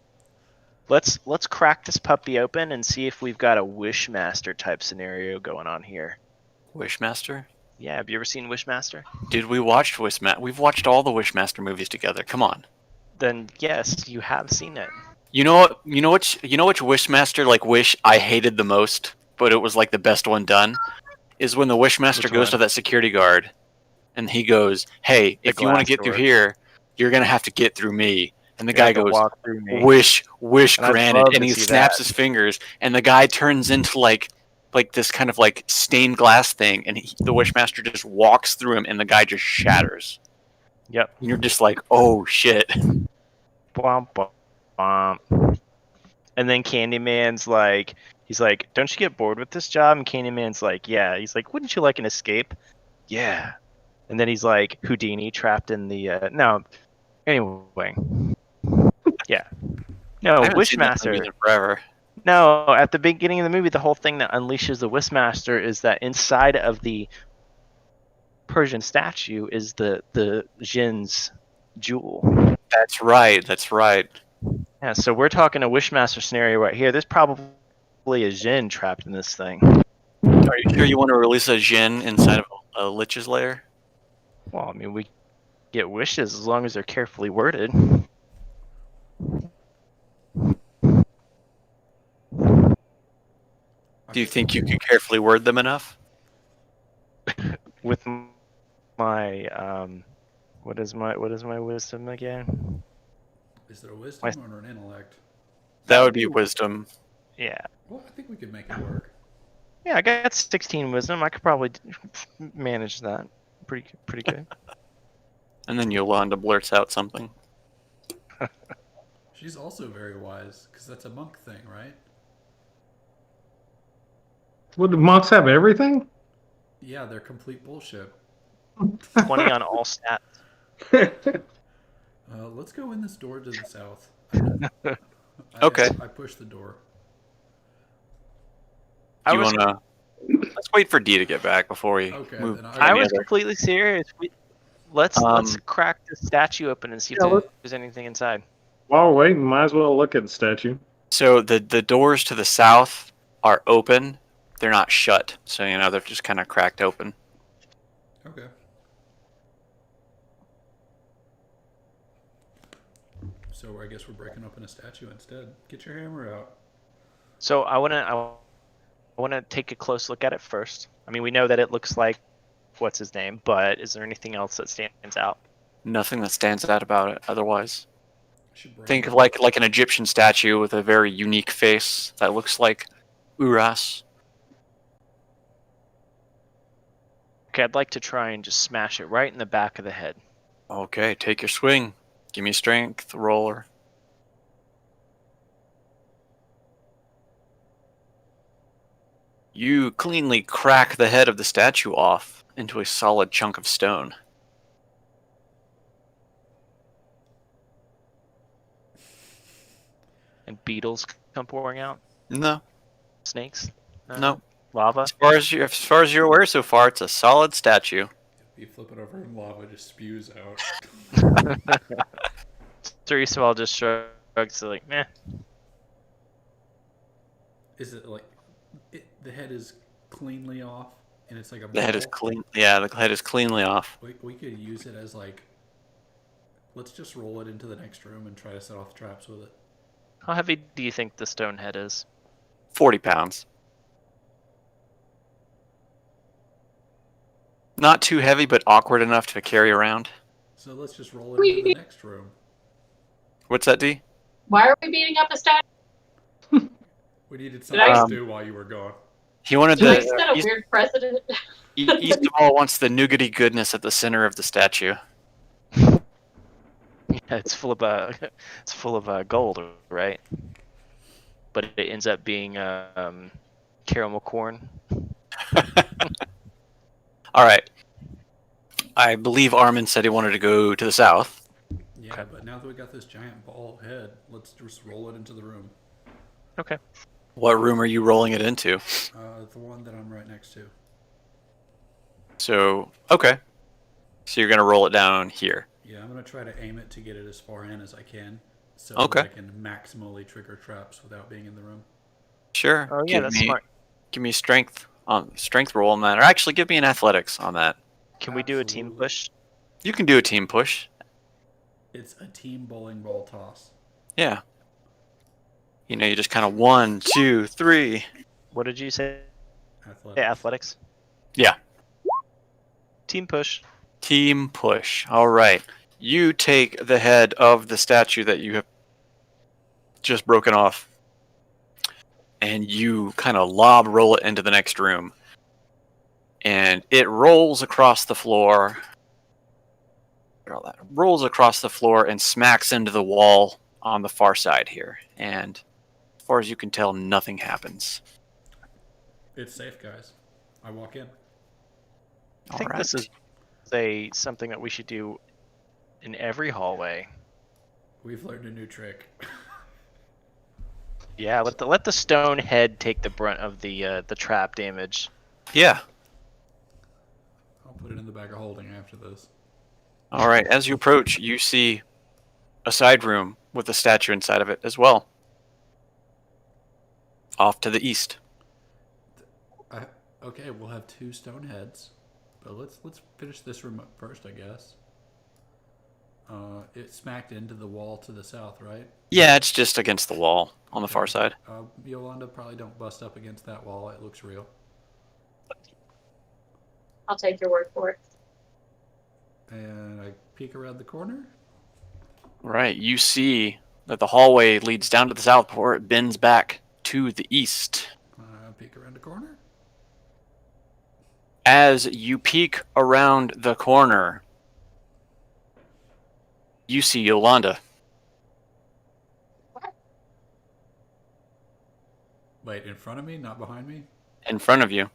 Let's crack this puppy open and see if we've got a Wishmaster type scenario going on here. Wishmaster? Yeah, have you ever seen Wishmaster? Dude, we watched Wishmaster. We've watched all the Wishmaster movies together. Come on. Then yes, you have seen it. You know what? You know which Wishmaster like Wish I hated the most, but it was like the best one done. Is when the Wishmaster Which goes one? to that security guard, and he goes, "Hey, if you want to glass get through door. here, you're gonna have to get through me." And the You guy have to goes, walk through me. "Wish And I'd granted," love and to he see snaps that. his fingers, and the guy turns into like this kind of like stained glass thing, and the Wishmaster just walks through him, and the guy just shatters. Yep. And you're just like, "Oh shit!" Bwomp, bwomp, bwomp. And then Candyman's like, he's like, "Don't you get bored with this job?" And Candyman's like, "Yeah." He's like, "Wouldn't you like an escape?" "Yeah." And then he's like Houdini trapped in the no. Anyway. Yeah. No, I haven't seen that Wishmaster. movie in forever. No, at the beginning of the movie, the whole thing that unleashes the Wishmaster is that inside of the Persian statue is the Jin's jewel. That's right. That's right. Yeah, so we're talking a Wishmaster scenario right here. There's probably a Jin trapped in this thing. Are you sure you want to release a Jin inside of a Lich's lair? Well, I mean, we get wishes as long as they're carefully worded. Do you think you could carefully word them enough? With my what is my wisdom again? Is it a wisdom or an intellect? That would be wisdom. Yeah. Well, I think we could make it work. Yeah, I got 16 wisdom. I could probably manage that pretty good. And then Yolanda blurts out something. She's also very wise, because that's a monk thing, right? Would the monks have everything? Yeah, they're complete bullshit. 20 on all stats. Let's go in this door to the south. Okay. I push the door. Do you wanna? Let's wait for D to get back before we Okay, move. then I was completely serious. Let's crack the statue open and see Yeah, if there's anything inside. While we're waiting, might as well look at the statue. So the doors to the south are open. They're not shut. So they're just kind of cracked open. Okay. So I guess we're breaking open a statue instead. Get your hammer out. So I wanna take a close look at it first. I mean, we know that it looks like what's his name, but is there anything else that stands out? Nothing that stands out about it. Otherwise, Should break think it. of like an Egyptian statue with a very unique face that looks like Uras. Okay, I'd like to try and just smash it right in the back of the head. Okay, take your swing. Give me a strength roller. You cleanly crack the head of the statue off into a solid chunk of stone. And beetles come pouring out? No, Snakes? no. Lava? As far as you're aware so far, it's a solid statue. You flip it over and lava just spews out. Teresa all just shrugs like, meh. Is it like the head is cleanly off and it's like a The head is ball? clean. Yeah, the head is cleanly off. We could use it as like, let's just roll it into the next room and try to set off traps with it. How heavy do you think the stone head is? 40 pounds. Not too heavy, but awkward enough to carry around. So let's just roll it into the next room. What's that, D? Why are we beating up a statue? We needed something to do while you were gone. He wanted Mike's the got a weird president. East of all wants the nougaty goodness at the center of the statue. Yeah, it's full of gold, right? But it ends up being caramel corn. All right. I believe Armin said he wanted to go to the south. Yeah, but now that we got this giant ball head, let's just roll it into the room. Okay. What room are you rolling it into? The one that I'm right next to. So, okay. So you're going to roll it down here. Yeah, I'm going to try to aim it to get it as far in as I can. So Okay. that I can maximally trigger traps without being in the room. Sure. Oh yeah, that's smart. Give me strength roll on that, or actually give me an athletics on that. Can we do a team Absolutely. push? You can do a team push. It's a team bowling ball toss. Yeah. You know, you just kind of 1, 2, 3. What did you say? Athletics. Yeah, athletics. Yeah. Team push. Team push. All right. You take the head of the statue that you have just broken off, and you kind of lob roll it into the next room. And it rolls across the floor. Rolls across the floor and smacks into the wall on the far side here. And as far as you can tell, nothing happens. It's safe, guys. I walk in. I think this is something that we should do in every hallway. We've learned a new trick. Yeah, let the stone head take the brunt of the trap damage. Yeah. I'll put it in the bag of holding after this. All right. As you approach, you see a side room with a statue inside of it as well. Off to the east. Okay, we'll have 2 stone heads, but let's finish this room up first, I guess. It smacked into the wall to the south, right? Yeah, it's just against the wall on the far side. Yolanda, probably don't bust up against that wall. It looks real. I'll take your word for it. And I peek around the corner. Right. You see that the hallway leads down to the south before it bends back to the east. Peek around the corner. As you peek around the corner, you see Yolanda. What? Wait, in front of me, not behind me? In front of you.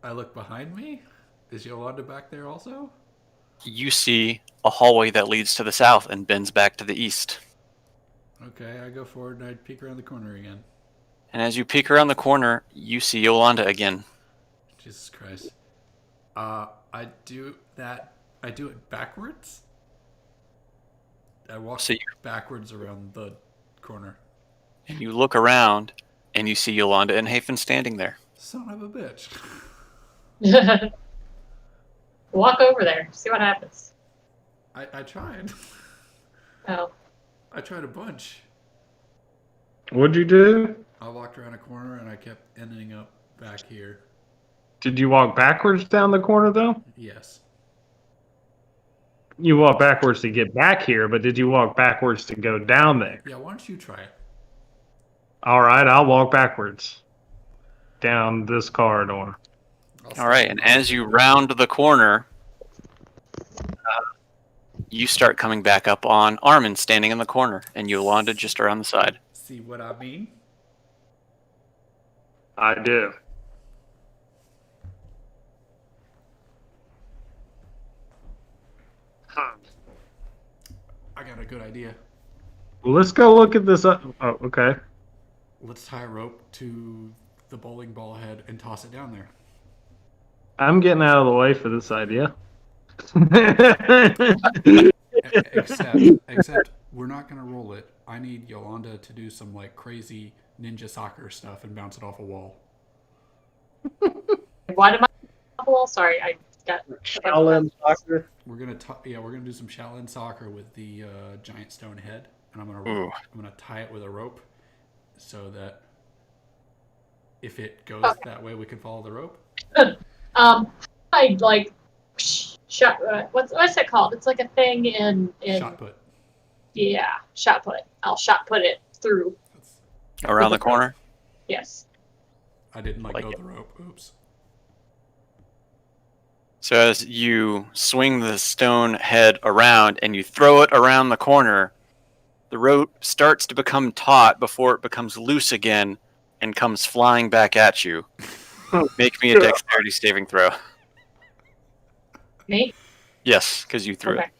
I look behind me? Is Yolanda back there also? You see a hallway that leads to the south and bends back to the east. Okay, I go forward and I peek around the corner again. And as you peek around the corner, you see Yolanda again. Jesus Christ. I do it backwards? I walk backwards around the corner. And you look around, and you see Yolanda and Hafen standing there. Son of a bitch. Walk over there, see what happens. I tried. Oh. I tried a bunch. What'd you do? I walked around a corner and I kept ending up back here. Did you walk backwards down the corner, though? Yes. You walked backwards to get back here, but did you walk backwards to go down there? Yeah, why don't you try it? All right, I'll walk backwards down this corridor. All right, and as you round the corner, you start coming back up on Armin standing in the corner, and Yolanda just around the side. See what I mean? I do. I got a good idea. Well, let's go look at this. Oh, okay. Let's tie a rope to the bowling ball head and toss it down there. I'm getting out of the way for this idea. Except we're not going to roll it. I need Yolanda to do some like crazy ninja soccer stuff and bounce it off a wall. Why did my wall? Sorry, I got Shaolin soccer. We're gonna do some Shaolin soccer with the giant stone head, and I'm gonna tie it with a rope so that if it goes that way, we can follow the rope. I like shot. What's it called? It's like a thing in Shot put. Yeah, shot put. I'll shot put it through. Around the corner? Yes. I didn't let Like go it. of the rope. Oops. So as you swing the stone head around and you throw it around the corner, the rope starts to become taut before it becomes loose again and comes flying back at you. Make me a dexterity saving throw. Me? Yes, because you threw Okay. it.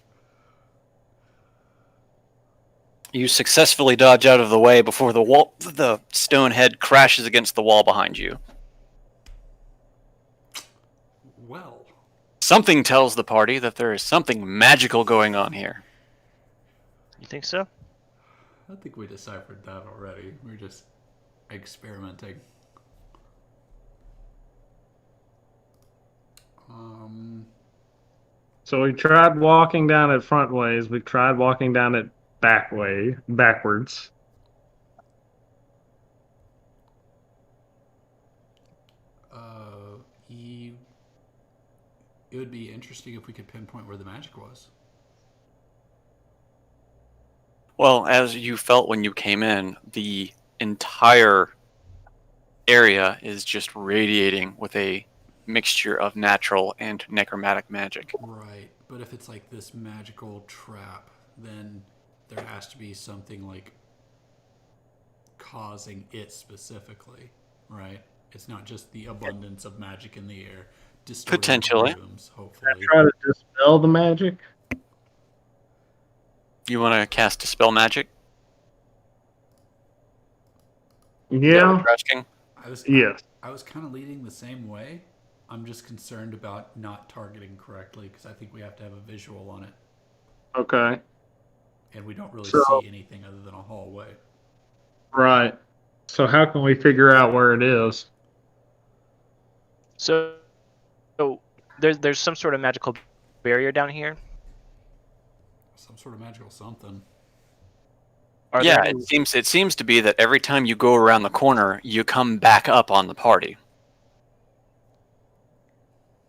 You successfully dodge out of the way before the stone head crashes against the wall behind you. Well, Something tells the party that there is something magical going on here. You think so? I think we deciphered that already. We're just experimenting. So we tried walking down it front ways. We tried walking down it backwards. It would be interesting if we could pinpoint where the magic was. Well, as you felt when you came in, the entire area is just radiating with a mixture of natural and necromantic magic. Right, but if it's like this magical trap, then there has to be something like causing it specifically, right? It's not just the abundance of magic in the air, distorting Potentially. rooms, hopefully. Try to dispel the magic. You want to cast Dispel Magic? Is that what Yeah. you're asking? Yes. I was kind of leading the same way. I'm just concerned about not targeting correctly because I think we have to have a visual on it, Okay. and we don't really So- see anything other than a hallway. Right. So how can we figure out where it is? So there's some sort of magical barrier down here. Some sort of magical something. Are Yeah, there any- it seems to be that every time you go around the corner, you come back up on the party.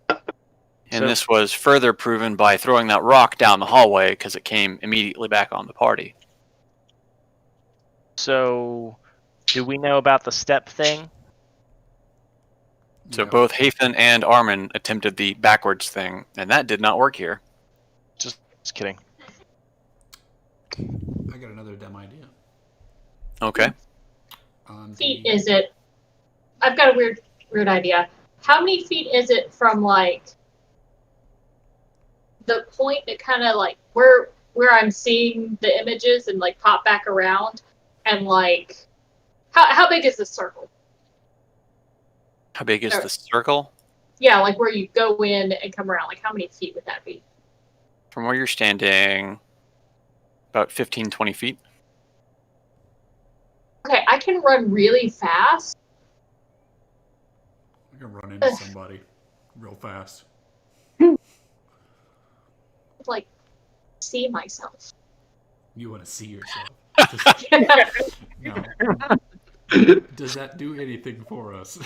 And So- this was further proven by throwing that rock down the hallway because it came immediately back on the party. So, do we know about the step thing? So No. both Hathan and Armin attempted the backwards thing, and that did not work here. Just kidding. I got another dumb idea. Okay. Feet is it? I've got a weird idea. How many feet is it from like the point that kind of like where I'm seeing the images and like pop back around, and like how big is this circle? How big is Sure. the circle? Yeah, like where you go in and come around. Like how many feet would that be? From where you're standing, about 15, 20 feet. Okay, I can run really fast. I can run into somebody real fast. Like see myself. You want to see yourself. Just, no. Does that do anything for us?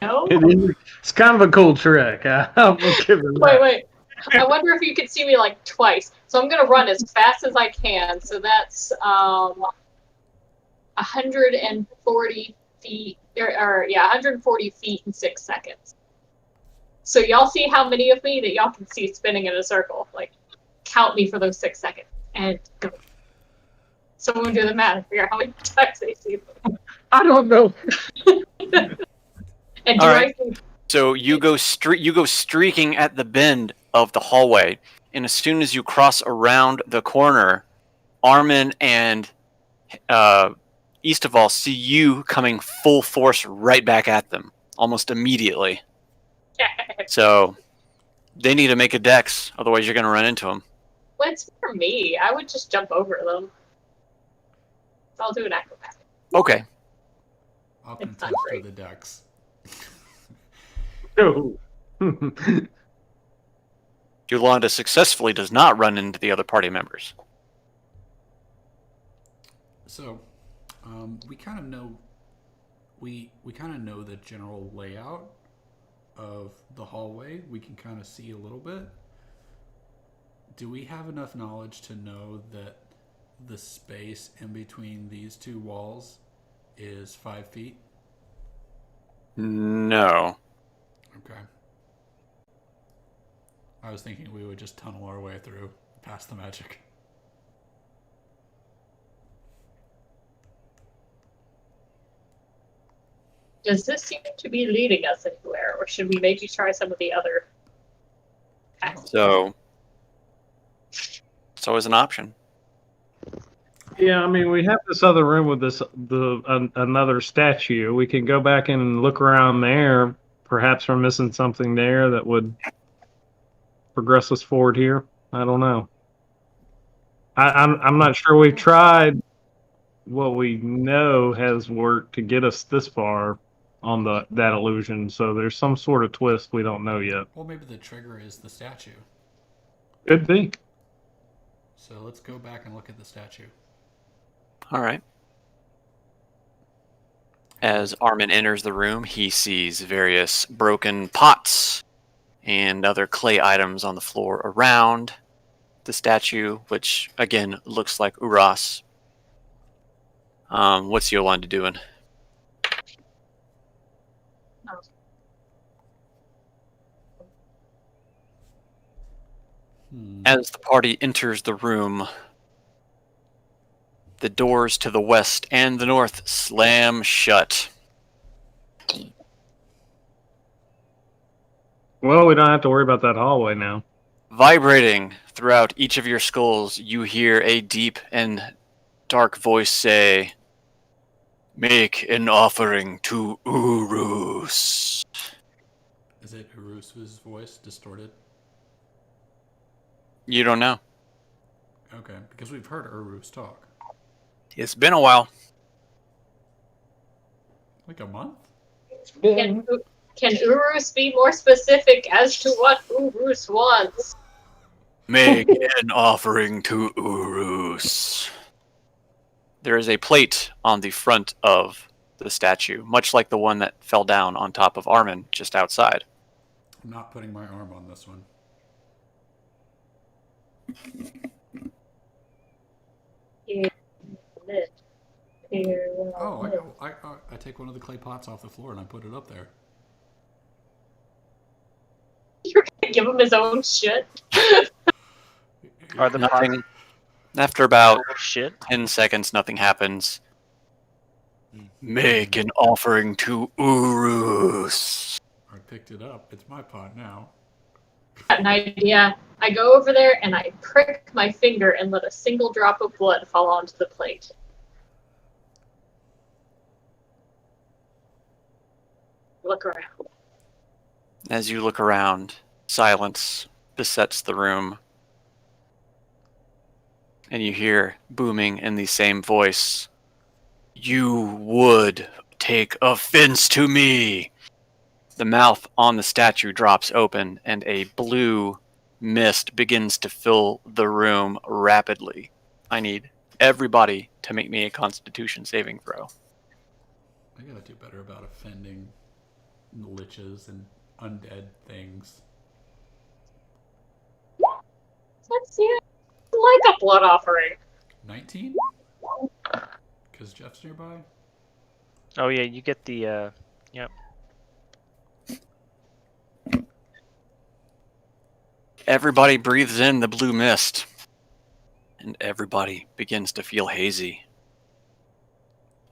No. It's kind of a cool trick. I'll give it that. Wait. I wonder if you could see me like twice. So I'm gonna run as fast as I can. So that's 140 feet, or 140 feet in 6 seconds. So y'all see how many of me that y'all can see spinning in a circle. Like count me for those 6 seconds and go. Someone do the math and figure out how many times they see them. I don't know. And All do right. I think So you go streaking at the bend of the hallway, and as soon as you cross around the corner, Armin and Eastaval see you coming full force right back at them almost immediately. So they need to make a dex, otherwise you're going to run into them. what's for me? I would just jump over them. So I'll do an acrobatic. Okay. I'll It's contest not for great. the decks. No. Yolanda successfully does not run into the other party members. So, we kind of know we kind of know the general layout of the hallway. We can kind of see a little bit. Do we have enough knowledge to know that the space in between these two walls is 5 feet? No. Okay. I was thinking we would just tunnel our way through past the magic. Does this seem to be leading us anywhere, or should we maybe try some of the other paths? So it's always an option. Yeah, I mean, we have this other room with another statue. We can go back and look around there. Perhaps we're missing something there that would progress us forward here. I don't know. I'm not sure we've tried what we know has worked to get us this far on that illusion. So there's some sort of twist we don't know yet. Well, maybe the trigger is the statue. Could be. So let's go back and look at the statue. All right. As Armin enters the room, he sees various broken pots and other clay items on the floor around the statue, which again looks like Uras. What's Yolanda doing? As the party enters the room, the doors to the west and the north slam shut. Well, we don't have to worry about that hallway now. Vibrating throughout each of your skulls, you hear a deep and dark voice say, "Make an offering to Urus." Is it Urus's voice distorted? You don't know. Okay, because we've heard Urus talk. It's been a while. Like a month? Can Urus be more specific as to what Urus wants? Make an offering to Urus. There is a plate on the front of the statue, much like the one that fell down on top of Armin just outside. I'm not putting my arm on this one. Oh, I take one of the clay pots off the floor and I put it up there. You're gonna give him his own shit? Are the Nothing. After about shit? 10 seconds, nothing happens. Make an offering to Urus. I picked it up. It's my pot now. Got an idea. I go over there and I prick my finger and let a single drop of blood fall onto the plate. Look around. As you look around, silence besets the room. And you hear booming in the same voice, "You would take offense to me." The mouth on the statue drops open, and a blue mist begins to fill the room rapidly. I need everybody to make me a Constitution saving throw. I gotta do better about offending liches and undead things. Let's see. Like a blood offering. 19? Because Jeff's nearby? Oh yeah, you get the yep. Everybody breathes in the blue mist, and everybody begins to feel hazy.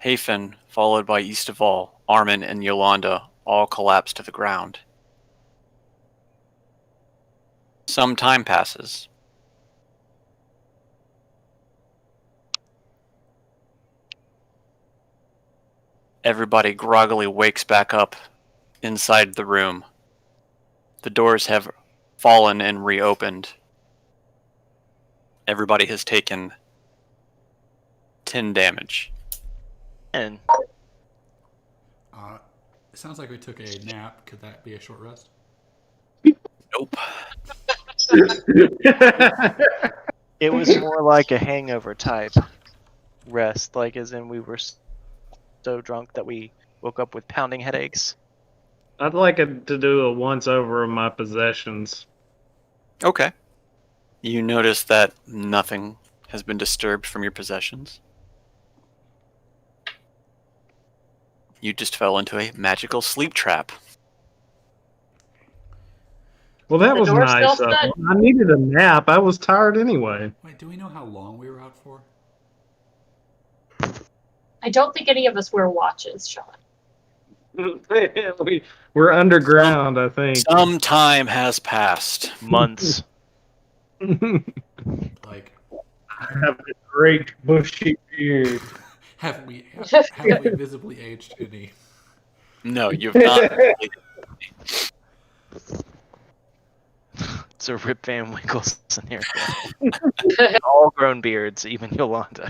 Hafen, followed by East of all, Armin and Yolanda all collapse to the ground. Some time passes. Everybody groggily wakes back up inside the room. The doors have fallen and reopened. Everybody has taken 10 damage. And It sounds like we took a nap. Could that be a short rest? Nope. it was more like a hangover type rest, like as in we were so drunk that we woke up with pounding headaches. I'd like it to do a once over of my possessions. Okay. You notice that nothing has been disturbed from your possessions. You just fell into a magical sleep trap. Well, that The was door still nice. shut? I needed a nap. I was tired anyway. Wait, do we know how long we were out for? I don't think any of us wear watches, Sean. We're underground, I think. Some time has passed. Months. Like, I have a great bushy beard. have we visibly aged any? No, you've not. It's a Rip Van Winkle scenario. All grown beards, even Yolanda.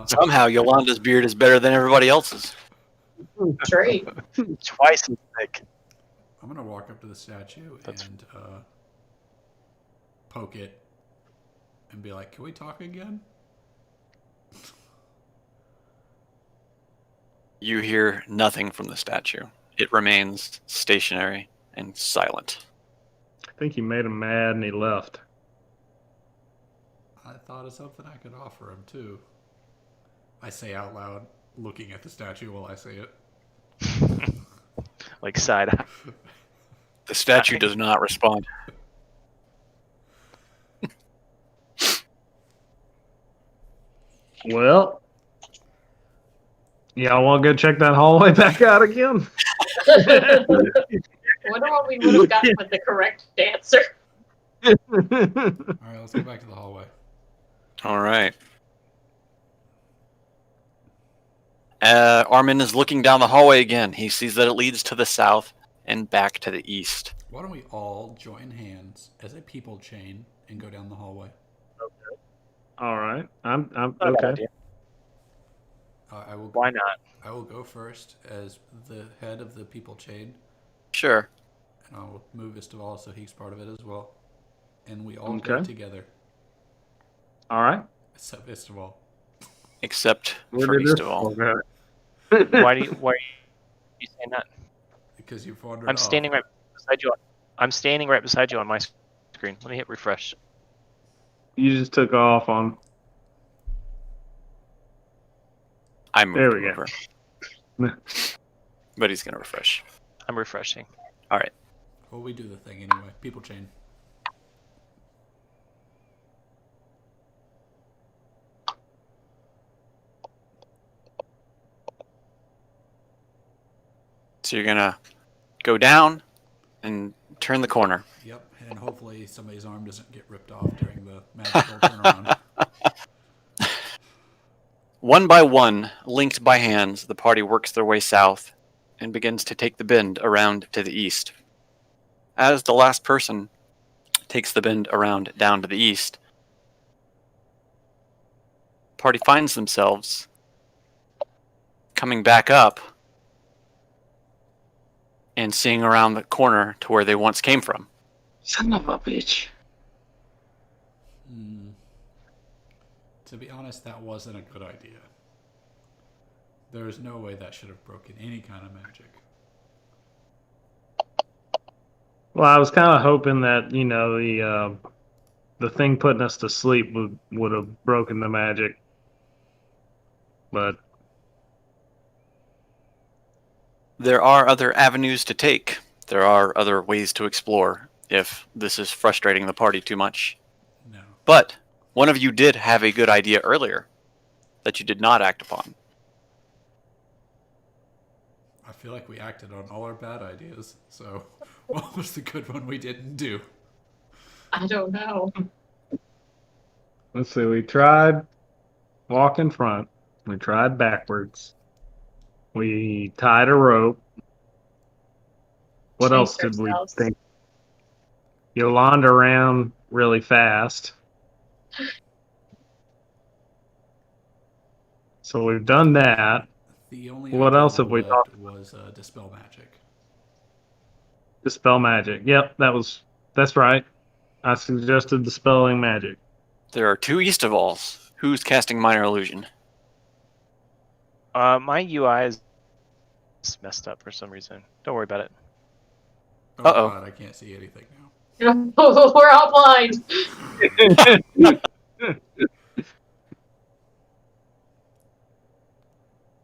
Somehow Yolanda's beard is better than everybody else's. Great. Twice as thick. I'm gonna walk up to the statue and poke it and be like, "Can we talk again?" You hear nothing from the statue. It remains stationary and silent. I think he made him mad and he left. I thought of something I could offer him too. I say out loud, looking at the statue while I say it. Like side eye. The statue does not respond. Well, y'all want to go check that hallway back out again? I wonder what we would have gotten with the correct answer. All right, let's go back to the hallway. All right. Armin is looking down the hallway again. He sees that it leads to the south and back to the east. Why don't we all join hands as a people chain and go down the hallway? All right. I'm Not a bad okay. idea. I will. Why not? I will go first as the head of the people chain, Sure. and I'll move Istaval so he's part of it as well. And we all go Okay. together, All right. except Istaval. Except Where for did this Eastaval. fall? Why are you saying that? Because you've wandered I'm off. standing right beside you. I'm standing right beside you on my screen. Let me hit refresh. You just took off on. I moved There we him go. over. But he's going to refresh. I'm refreshing. All right. Well, we do the thing anyway. People chain. So you're going to go down and turn the corner. Yep, and hopefully somebody's arm doesn't get ripped off during the magical turnaround. One by one, linked by hands, the party works their way south and begins to take the bend around to the east. As the last person takes the bend around down to the east, the party finds themselves coming back up and seeing around the corner to where they once came from. Son of a bitch. To be honest, that wasn't a good idea. There is no way that should have broken any kind of magic. Well, I was kind of hoping that the thing putting us to sleep would have broken the magic, but There are other avenues to take. There are other ways to explore if this is frustrating the party too much. No. But one of you did have a good idea earlier that you did not act upon. I feel like we acted on all our bad ideas, so what was the good one we didn't do? I don't know. let's see. We tried walk in front. We tried backwards. We tied a rope. What Chased else did we ourselves. think? Yolanda ran really fast. So we've done that. The only What idea else that have we lived talked was dispel magic. Dispel magic. Yep, that's right. I suggested dispelling magic. There are two Eastavals. Who's casting Minor Illusion? My UI is messed up for some reason. Don't worry about it. Oh Uh-oh. god, I can't see anything now. We're all blind.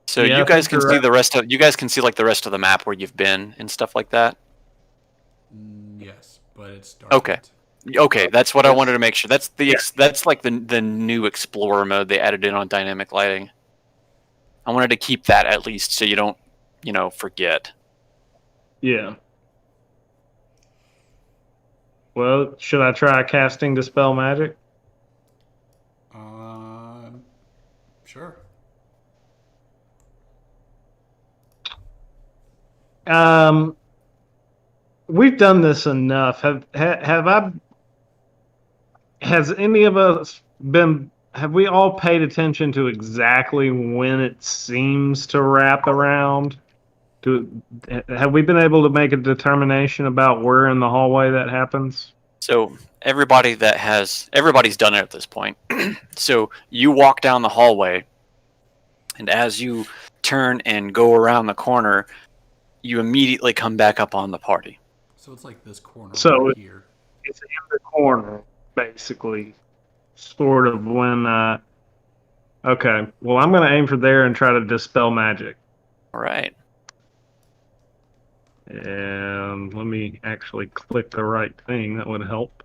So Yeah, I you guys think can you're see right. the rest of like the rest of the map where you've been and stuff like that. Yes, but it's dark. Okay. Okay, that's what I wanted to make sure. That's Yeah. that's like the new explorer mode they added in on dynamic lighting. I wanted to keep that at least so you don't, forget. Yeah. Well, should I try casting Dispel Magic? Sure. We've done this enough. Has any of us have we all paid attention to exactly when it seems to wrap around? Have we been able to make a determination about where in the hallway that happens? So everybody's done it at this point. So you walk down the hallway, and as you turn and go around the corner, you immediately come back up on the party. So it's like this corner So right here. it's in the corner, basically, sort of when. Okay, well, I'm going to aim for there and try to dispel magic. All right. And let me actually click the right thing. That would help.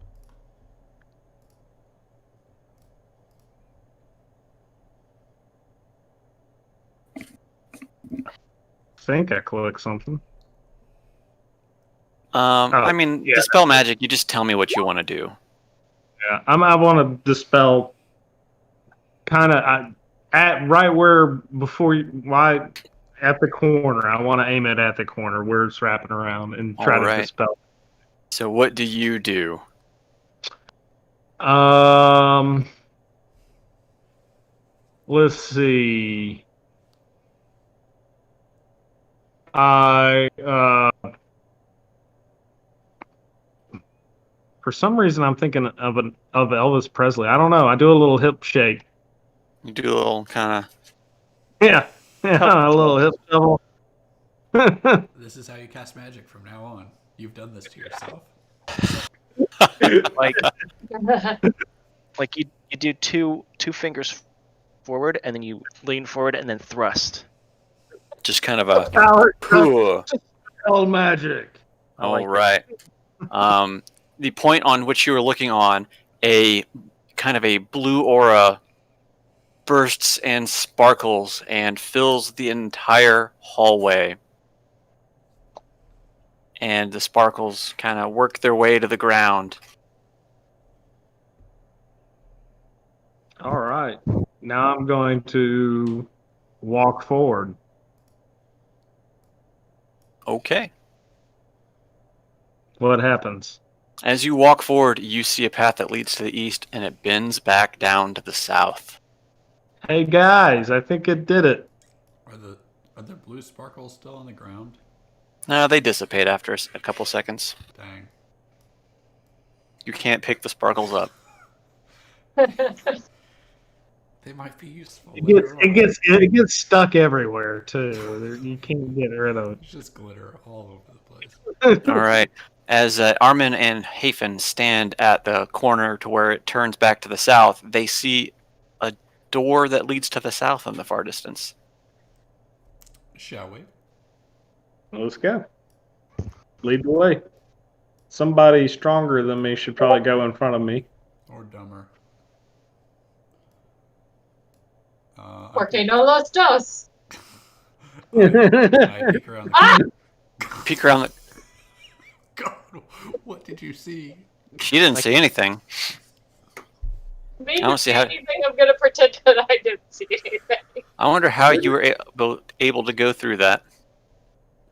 I think I clicked something. I mean, yeah. dispel magic. You just tell me what you want to do. Yeah, I want to dispel kind of at right where before why at the corner. I want to aim it at the corner where it's wrapping around and try All right. to dispel. So what do you do? Let's see. For some reason I'm thinking of Elvis Presley. I don't know. I do a little hip shake. You do a little kind of. Yeah, a little hip shuffle. This is how you cast magic from now on. You've done this to yourself. Like you do two fingers forward, and then you lean forward, and then thrust. Just kind of a. Power magic. All right. The point on which you were looking on, a kind of a blue aura bursts and sparkles and fills the entire hallway. And the sparkles kind of work their way to the ground. All right. Now I'm going to walk forward. Okay. What happens? As you walk forward, you see a path that leads to the east, and it bends back down to the south. Hey guys, I think it did it. Are the blue sparkles still on the ground? No, they dissipate after a couple seconds. Dang. You can't pick the sparkles up. They might be useful. It gets stuck everywhere too. You can't get rid of it. It's just glitter all over the place. All right. As Armin and Hafen stand at the corner to where it turns back to the south, they see a door that leads to the south in the far distance. Shall we? Let's go. Lead the way. Somebody stronger than me should probably go in front of me. Or dumber. Porque no los dos. I peek around the Peek around the... God, what did you see? She didn't see anything. Me I don't see how... anything, I'm gonna pretend that I didn't see anything. I wonder how you were able to go through that.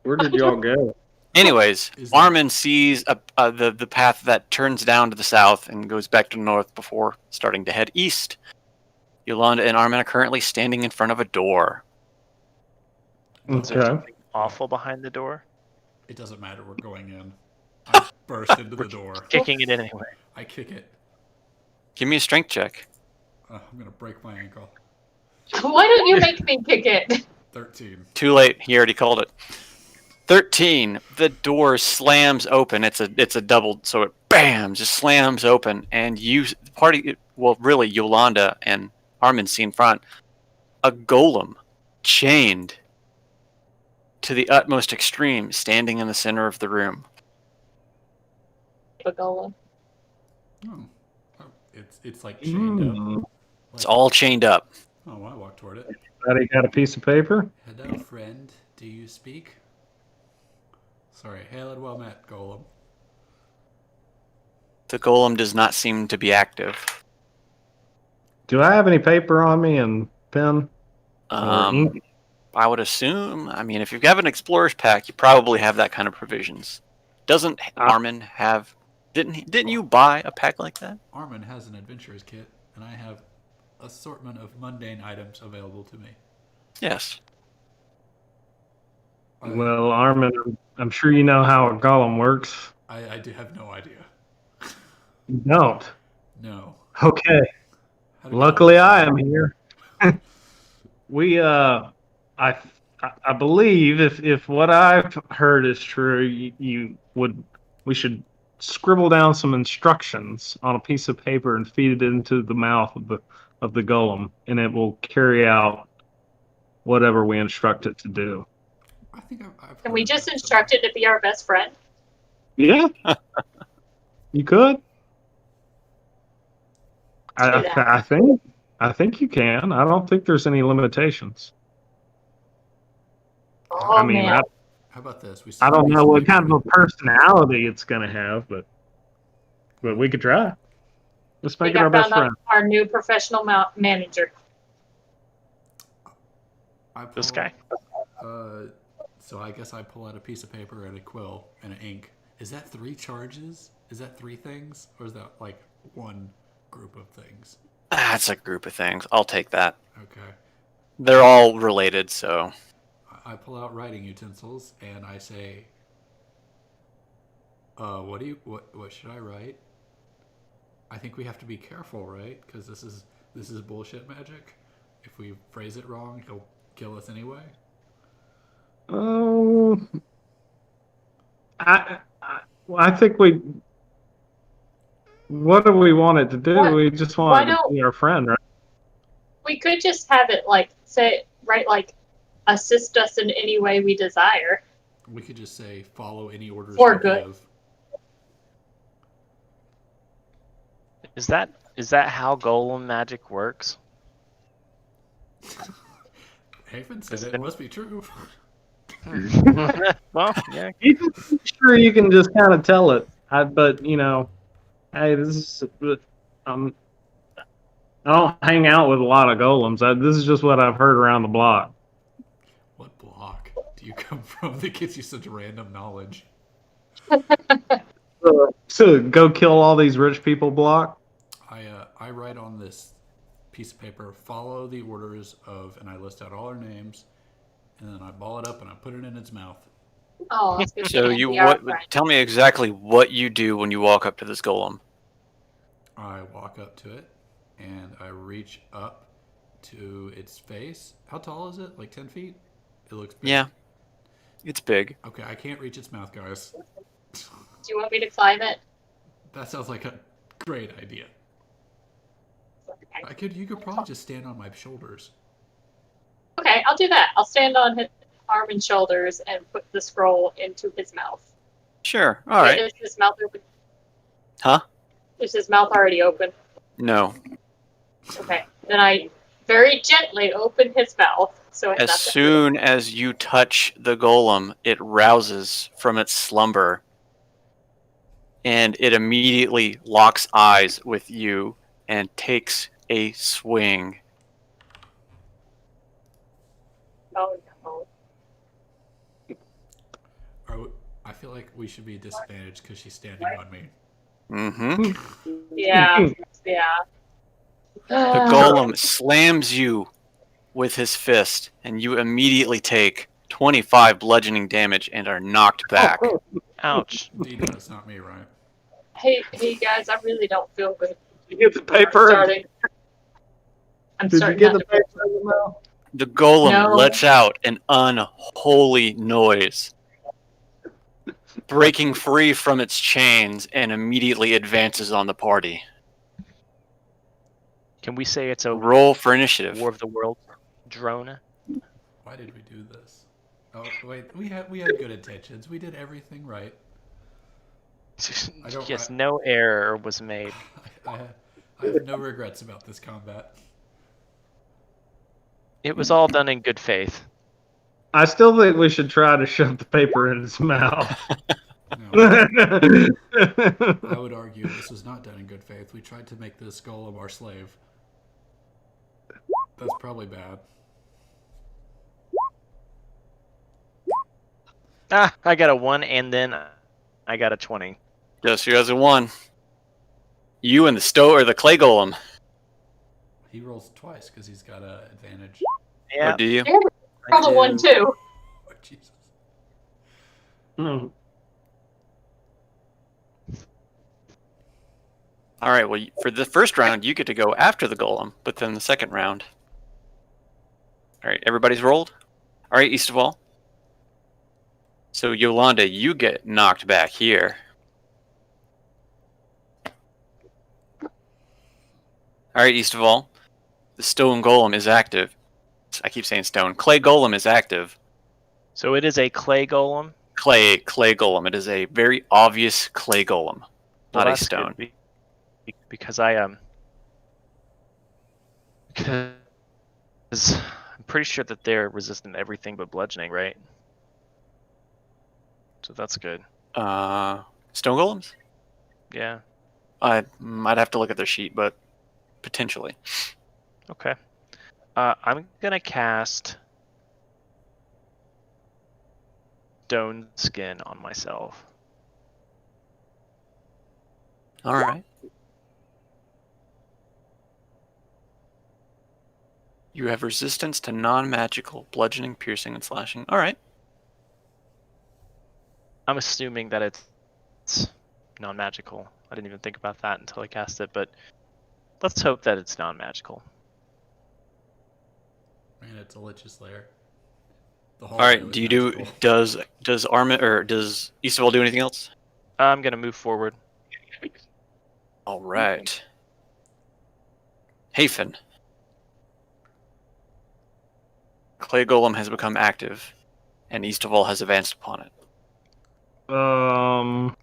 Where did y'all go? Anyways, Is that- Armin sees the path that turns down to the south and goes back to the north before starting to head east. Yolanda and Armin are currently standing in front of a door. Is there Okay. something awful behind the door? It doesn't matter. We're going in. I burst into the door. Kicking it in anyway. I kick it. Give me a strength check. I'm gonna break my ankle. Why don't you make me kick it? 13. Too late. He already called it. 13. The door slams open. It's a double, so it bam just slams open, and really Yolanda and Armin see in front a golem chained to the utmost extreme, standing in the center of the room. A golem. Oh. It's like chained up. It's all chained up. Oh, I walk toward it. Anybody got a piece of paper? Hello, friend. Do you speak? Sorry, hail and well met, Golem. The golem does not seem to be active. Do I have any paper on me and pen? Or ink? I would assume. I mean, if you have an explorer's pack, you probably have that kind of provisions. Doesn't Armin have? Didn't you buy a pack like that? Armin has an adventurer's kit, and I have assortment of mundane items available to me. Yes. Well, Armin, I'm sure you know how a golem works. I do have no idea. You don't. No. Okay. Luckily, I am here. I believe if what I've heard is true, we should scribble down some instructions on a piece of paper and feed it into the mouth of the golem, and it will carry out whatever we instruct it to do. I think I've Can we just instruct it to be our best friend? Yeah, you could. Do that. I think you can. I don't think there's any limitations. Oh, I mean, man. How about this? I don't know what kind of a personality it's going to have, but we could try. Let's make it our best friend. Our new professional manager. This guy. So I guess I pull out a piece of paper and a quill and an ink. Is that 3 charges? Is that 3 things? Or is that like one group of things? That's a group of things. I'll take that. Okay. They're all related, so. I pull out writing utensils and I say, what should I write? I think we have to be careful, right? Because this is bullshit magic. If we phrase it wrong, he'll kill us anyway. Oh, I think we. What do we want it to do? We just want it to be our friend, right? We could just have it assist us in any way we desire. We could just say follow any orders For we good. give. Is that how golem magic works? Haven said it must be true. Well, yeah. I'm sure you can just kind of tell it. But hey, this is. I don't hang out with a lot of golems. This is just what I've heard around the block. What block do you come from that gives you such random knowledge? So go kill all these rich people block? I write on this piece of paper, follow the orders of, and I list out all our names, and then I ball it up and I put it in its mouth. Oh, that's good. So tell me exactly what you do when you walk up to this golem. I walk up to it and I reach up to its face. How tall is it? Like 10 feet? It looks big. Yeah. It's big. Okay, I can't reach its mouth, guys. Do you want me to climb it? That sounds like a great idea. You could probably just stand on my shoulders. Okay, I'll do that. I'll stand on his arm and shoulders and put the scroll into his mouth. Sure. All right. Is his mouth open? Huh? Is his mouth already open? No. Okay. Then I very gently open his mouth. So As soon as you touch the golem, it rouses from its slumber. And it immediately locks eyes with you and takes a swing. Oh, no. I feel like we should be disadvantaged because she's standing on me. Mm-hmm. Yeah. Yeah. The golem slams you with his fist, and you immediately take 25 bludgeoning damage and are knocked back. Ouch. Dina, it's not me, right? Hey guys, I really don't feel good. You get the paper. I'm Did starting you get not the to feel paper in the mouth? The golem No. lets out an unholy noise breaking free from its chains and immediately advances on the party. Can we say it's a Roll for initiative. War of the Worlds drone? Why did we do this? Oh wait, we had good intentions. We did everything right. Yes, no error was made. I have no regrets about this combat. It was all done in good faith. I still think we should try to shove the paper in his mouth. No, I would argue this was not done in good faith. We tried to make this golem our slave. That's probably bad. I got a 1 and then I got a 20. Yes, you guys have won. You and the clay golem. He rolls twice because he's got an advantage. Yeah. Or do you? Probably one too. Oh, Jesus. No. All right. Well, for the first round, you get to go after the golem, but then the second round. All right. Everybody's rolled. All right, East of All. So Yolanda, you get knocked back here. All right, East of All. The stone golem is active. I keep saying stone. Clay golem is active. So it is a clay golem. Clay golem. It is a very obvious clay golem, Well, not a that's stone. good, because because I'm pretty sure that they're resistant to everything but bludgeoning, right? So that's good. Stone golems? Yeah. I might have to look at their sheet, but potentially. Okay. I'm gonna cast Stone Skin on myself. All right. You have resistance to non-magical bludgeoning, piercing, and slashing. All right. I'm assuming that it's non-magical. I didn't even think about that until I cast it, but let's hope that it's non-magical. Man, it's a Lich's lair. All right. Do you do does Armin or does Eastval do anything else? I'm gonna move forward. All right. Hafen. Clay Golem has become active, and Eastval has advanced upon it. I'm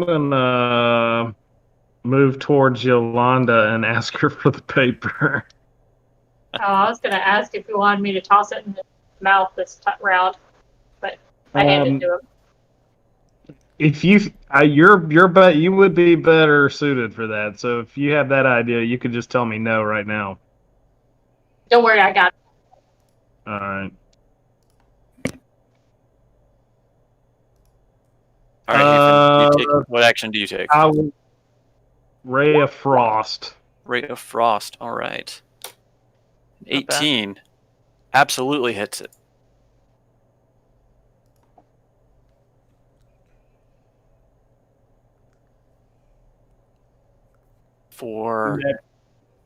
gonna move towards Yolanda and ask her for the paper. Oh, I was going to ask if you wanted me to toss it in his mouth this round, but I handed it to him. If you you would be better suited for that. So if you have that idea, you could just tell me no right now. Don't worry, I got it. All right. All right, Hafen, what action do you take? I will Ray of Frost. Ray of Frost. All right. Not bad. 18 absolutely hits it. For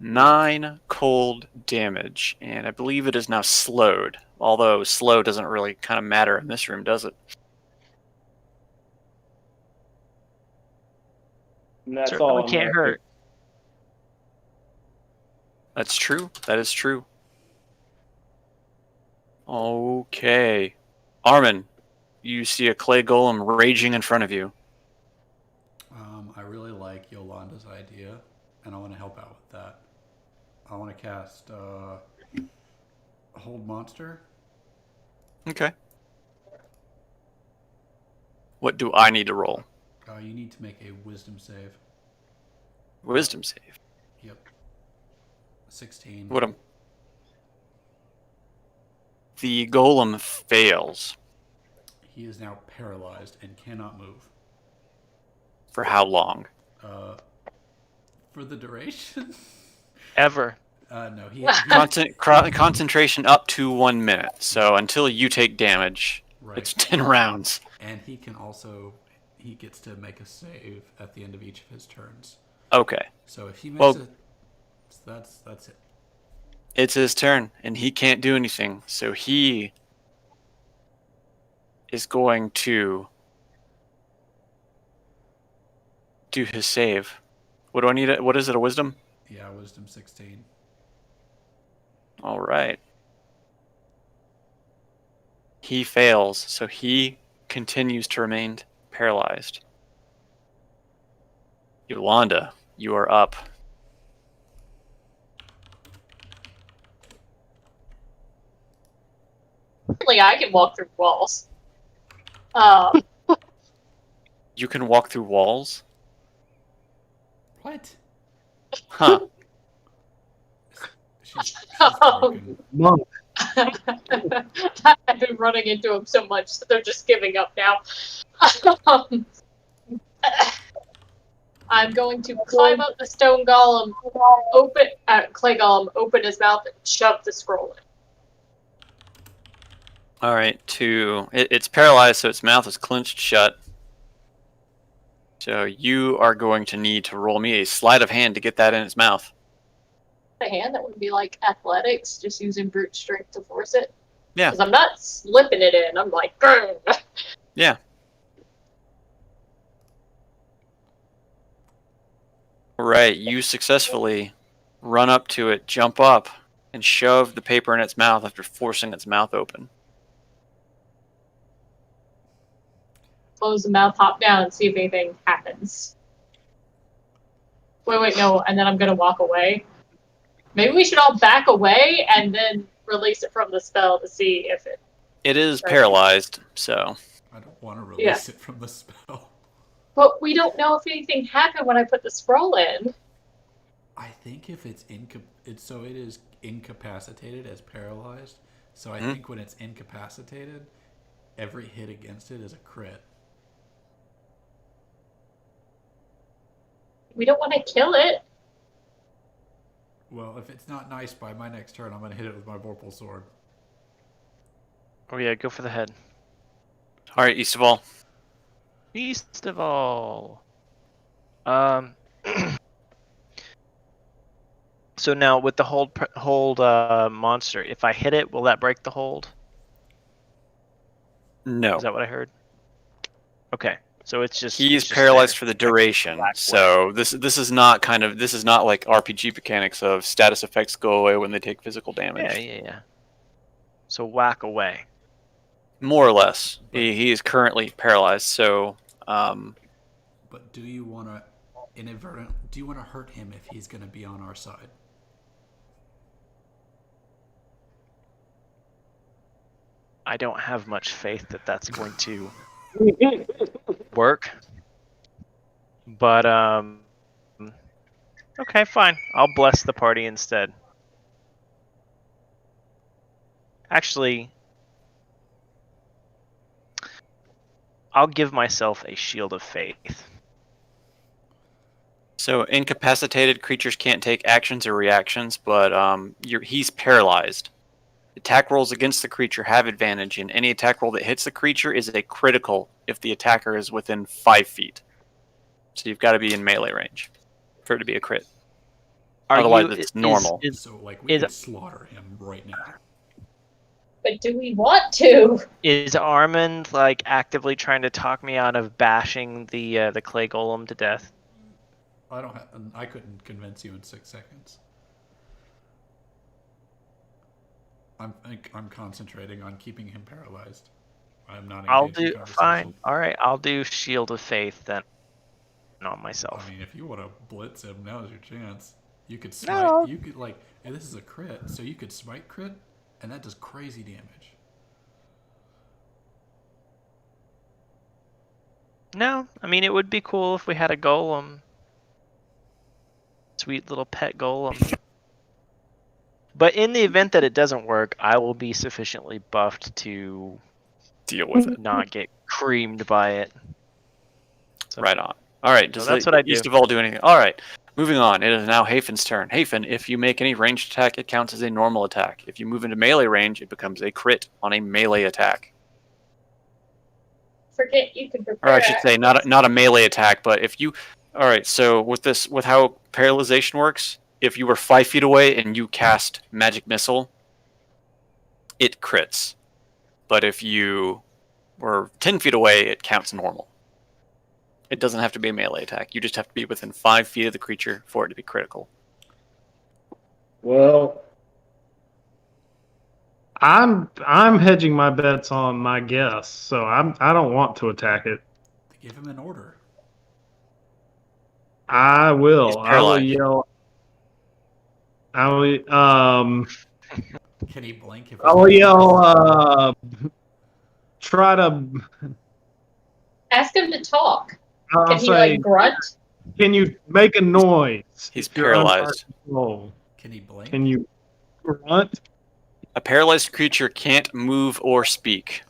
9 cold damage, and I believe it is now slowed. Although slow doesn't really kind of matter in this room, does it? That's Certainly can't hurt. That's true. That is true. Okay. Armin, you see a clay golem raging in front of you. I really like Yolanda's idea, and I want to help out with that. I want to cast Hold Monster. Okay. What do I need to roll? You need to make a Wisdom save. Wisdom save. Yep. 16. What am... The golem fails. He is now paralyzed and cannot move. For how long? For the duration? Ever. No, he Concentration up to 1 minute. So until you take damage, right. it's 10 rounds. And he can also, he gets to make a save at the end of each of his turns. Okay. So if he makes it, that's it. It's his turn, and he can't do anything. So he is going to do his save. What do I need? What is it? A wisdom? Yeah, wisdom 16. All right. He fails, so he continues to remain paralyzed. Yolanda, you are up. Apparently, I can walk through walls. You can walk through walls? What? Huh. She's broken. Monk. I've been running into them so much that they're just giving up now. I'm going to climb up the stone golem, clay golem, open his mouth, and shove the scroll in. All right, it's paralyzed, so its mouth is clenched shut. So you are going to need to roll me a sleight of hand to get that in its mouth. The hand that would be like athletics, just using brute strength to force it. Yeah. Because I'm not slipping it in. I'm like, grr. Yeah. All right, you successfully run up to it, jump up, and shove the paper in its mouth after forcing its mouth open. Close the mouth, hop down, and see if anything happens. Wait, no, and then I'm gonna walk away. Maybe we should all back away and then release it from the spell to see if it... It is paralyzed, so... I don't want to release it from the spell. But we don't know if anything happened when I put the scroll in. I think if it's so it is incapacitated as paralyzed. So I Mm-hmm. think when it's incapacitated, every hit against it is a crit. We don't want to kill it. Well, if it's not nice by my next turn, I'm going to hit it with my vorpal sword. Oh yeah, go for the head. All right, East of all. Beast of all. So now with the hold monster, if I hit it, will that break the hold? No. Is that what I heard? Okay, so it's just He's paralyzed for the duration. So this is not like RPG mechanics of status effects go away when they take physical damage. Yeah. So whack away. More or less. He is currently paralyzed. So. But do you want to hurt him if he's going to be on our side? I don't have much faith that that's going to work. But okay, fine. I'll bless the party instead. Actually, I'll give myself a shield of faith. So incapacitated creatures can't take actions or reactions, but he's paralyzed. Attack rolls against the creature have advantage, and any attack roll that hits the creature is a critical if the attacker is within 5 feet. So you've got to be in melee range for it to be a crit. Otherwise, it's normal. So, we could slaughter him right now. But do we want to? Is Armand actively trying to talk me out of bashing the clay golem to death? I couldn't convince you in 6 seconds. I'm concentrating on keeping him paralyzed. I'm not. I'll do fine. All right, I'll do shield of faith then on myself. I mean, if you want to blitz him, now's your chance. You could smite. No. You could and this is a crit, so you could smite crit, and that does crazy damage. No, I mean it would be cool if we had a golem. Sweet little pet golem. But in the event that it doesn't work, I will be sufficiently buffed to deal with it. Not get creamed by it. So, right on. All right. Does that's what I do. East of all do anything? All right. Moving on. It is now Hafen's turn. Hafen, if you make any ranged attack, it counts as a normal attack. If you move into melee range, it becomes a crit on a melee attack. Forget you can prepare. Or I should say, not a melee attack, but if you. All right. So with how paralyzation works, if you were 5 feet away and you cast Magic Missile, it crits. But if you were 10 feet away, it counts normal. It doesn't have to be a melee attack. You just have to be within 5 feet of the creature for it to be critical. Well, I'm hedging my bets on my guess, so I don't want to attack it. Give him an order. I He's will. I will paralyzed. yell. I will. Can he blink if I will yell. Try to. Ask him to talk. I'll Can he say, like grunt? can you make a noise? He's if you're under our paralyzed. control? Can he blink? Can you grunt? A paralyzed creature can't move or speak.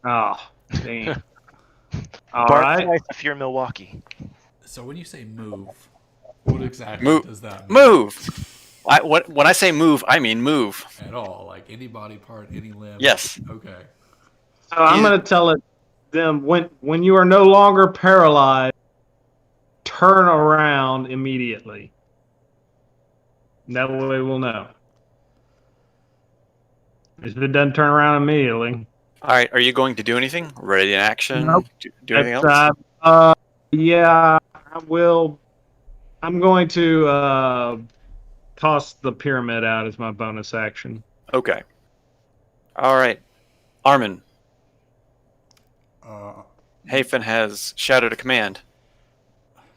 Oh, damn. All Bark right. twice if you're in Milwaukee. So when you say move, what exactly Move. does that mean? Move! When I say move, I mean move. At all? Like any body part, any limb? Yes. Okay. So I'm going to tell them when you are no longer paralyzed, turn around immediately. That way we'll know. If it doesn't turn around immediately. All right, are you going to do anything? Ready in action? Nope. Do anything else? Yeah, I will. I'm going to toss the pyramid out as my bonus action. Okay. All right. Armin, Hafen has shouted a command.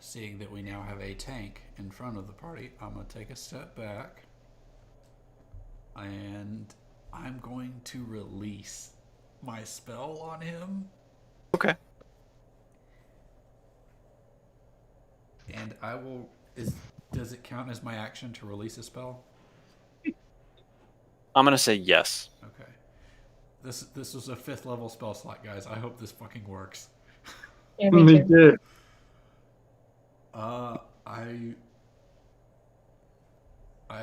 Seeing that we now have a tank in front of the party, I'm going to take a step back. And I'm going to release my spell on him. Okay. And I will... Does it count as my action to release a spell? I'm going to say yes. Okay. This was a 5th level spell slot, guys. I hope this fucking works. Yeah, me too. I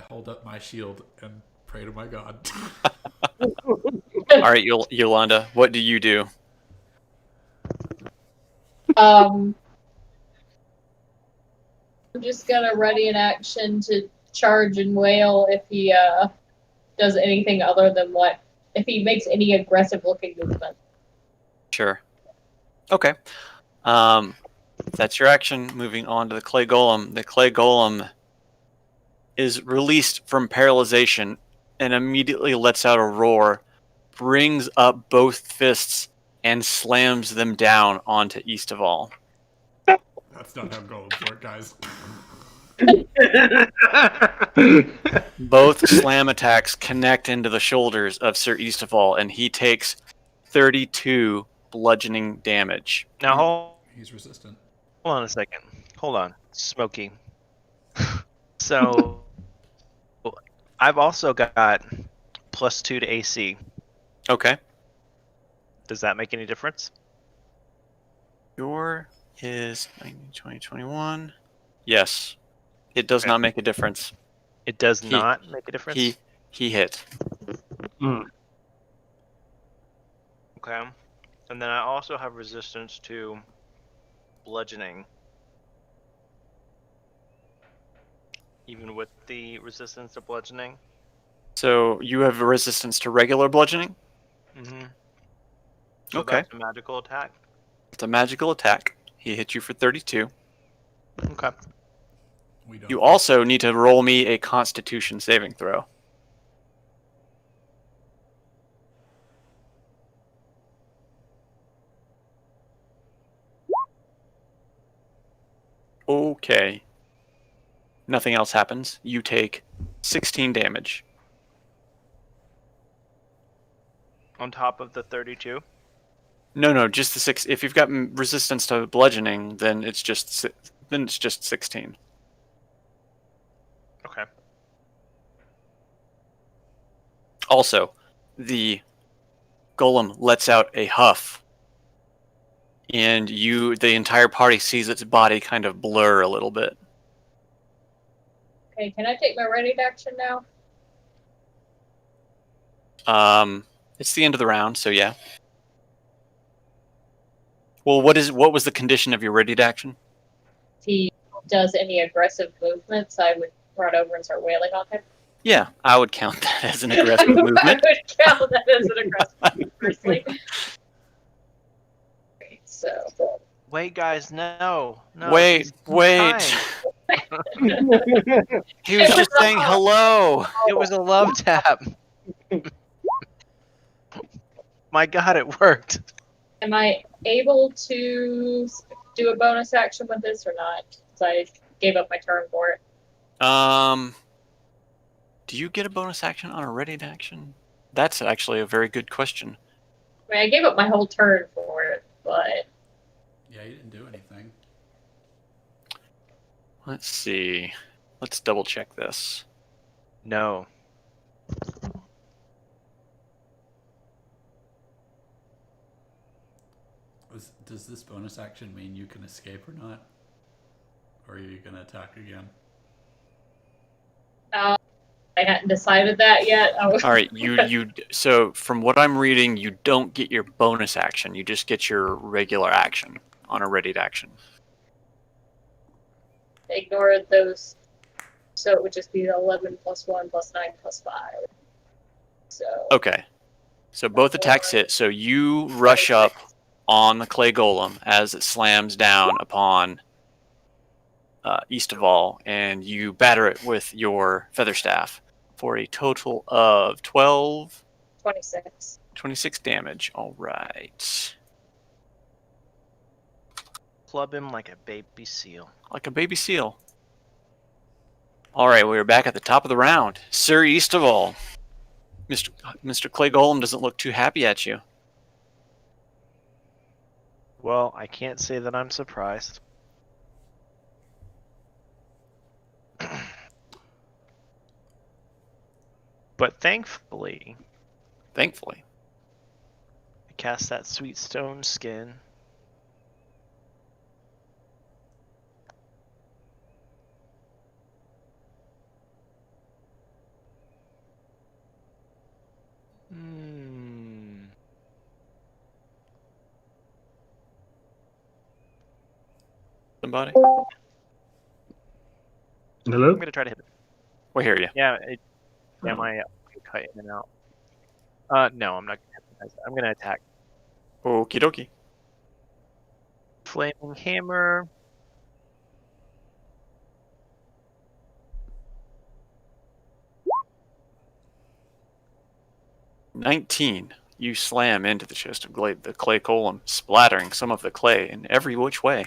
hold up my shield and pray to my god. All right, Yolanda, what do you do? I'm just gonna ready an action to charge and wail if he does anything other than if he makes any aggressive looking movement. Sure. Okay. That's your action. Moving on to the clay golem. The clay golem is released from paralyzation and immediately lets out a roar, brings up both fists, and slams them down onto East of All. That's not how golems work, guys. Both slam attacks connect into the shoulders of Sir East of All, and he takes 32 bludgeoning damage. Now He's resistant. hold on a second. Hold on, Smokey. So I've also got +2 to AC. Okay. Does that make any difference? Your is 19, 20, 21. Yes. It does not make a difference. It does not make a difference? He hit. Okay. And then I also have resistance to bludgeoning. Even with the resistance to bludgeoning? So you have a resistance to regular bludgeoning? Mm-hmm. So Okay. that's a magical attack? It's a magical attack. He hit you for 32. Okay. You also need to roll me a Constitution saving throw. Okay. Nothing else happens. You take 16 damage. On top of the 32? No, just the 6. If you've got resistance to bludgeoning, then it's just 16. Okay. Also, the golem lets out a huff, and the entire party sees its body kind of blur a little bit. Okay, can I take my ready action now? It's the end of the round, so yeah. Well, what was the condition of your ready action? If he does any aggressive movements, I would run over and start wailing on him. Yeah, I would count that as an aggressive I movement. would count that as an aggressive movement, personally. Okay, so Wait, guys, no. Wait, he's wait. kind. He was just saying hello. It was a love tap. My God, it worked. am I able to do a bonus action with this or not? Because I gave up my turn for it. Do you get a bonus action on a readied action? That's actually a very good question. I mean, I gave up my whole turn for it, but Yeah, you didn't do anything. Let's see. Let's double check this. No. Does this bonus action mean you can escape or not? Or are you going to attack again? I hadn't decided that yet. All right, so from what I'm reading, you don't get your bonus action. You just get your regular action on a readied action. Ignore those. So it would just be 11 plus 1 plus 9 plus 5. So Okay. So both attacks hit. So you rush up on the clay golem as it slams down upon Eastaval, and you batter it with your feather staff for a total of 26 damage. All right. Club him like a baby seal. Like a baby seal. All right, we're back at the top of the round. Sir Eastaval. Mr. Clay Golem doesn't look too happy at you. Well, I can't say that I'm surprised. But thankfully, I cast that sweet stone skin. Somebody? Hello? I'm gonna try to hit it. We hear you. Yeah, am I cut in and out? No, I'm not gonna hit it. I'm gonna attack. Okie dokie. Flaming hammer. $19. You slam into the chest of the clay golem, splattering some of the clay in every which way.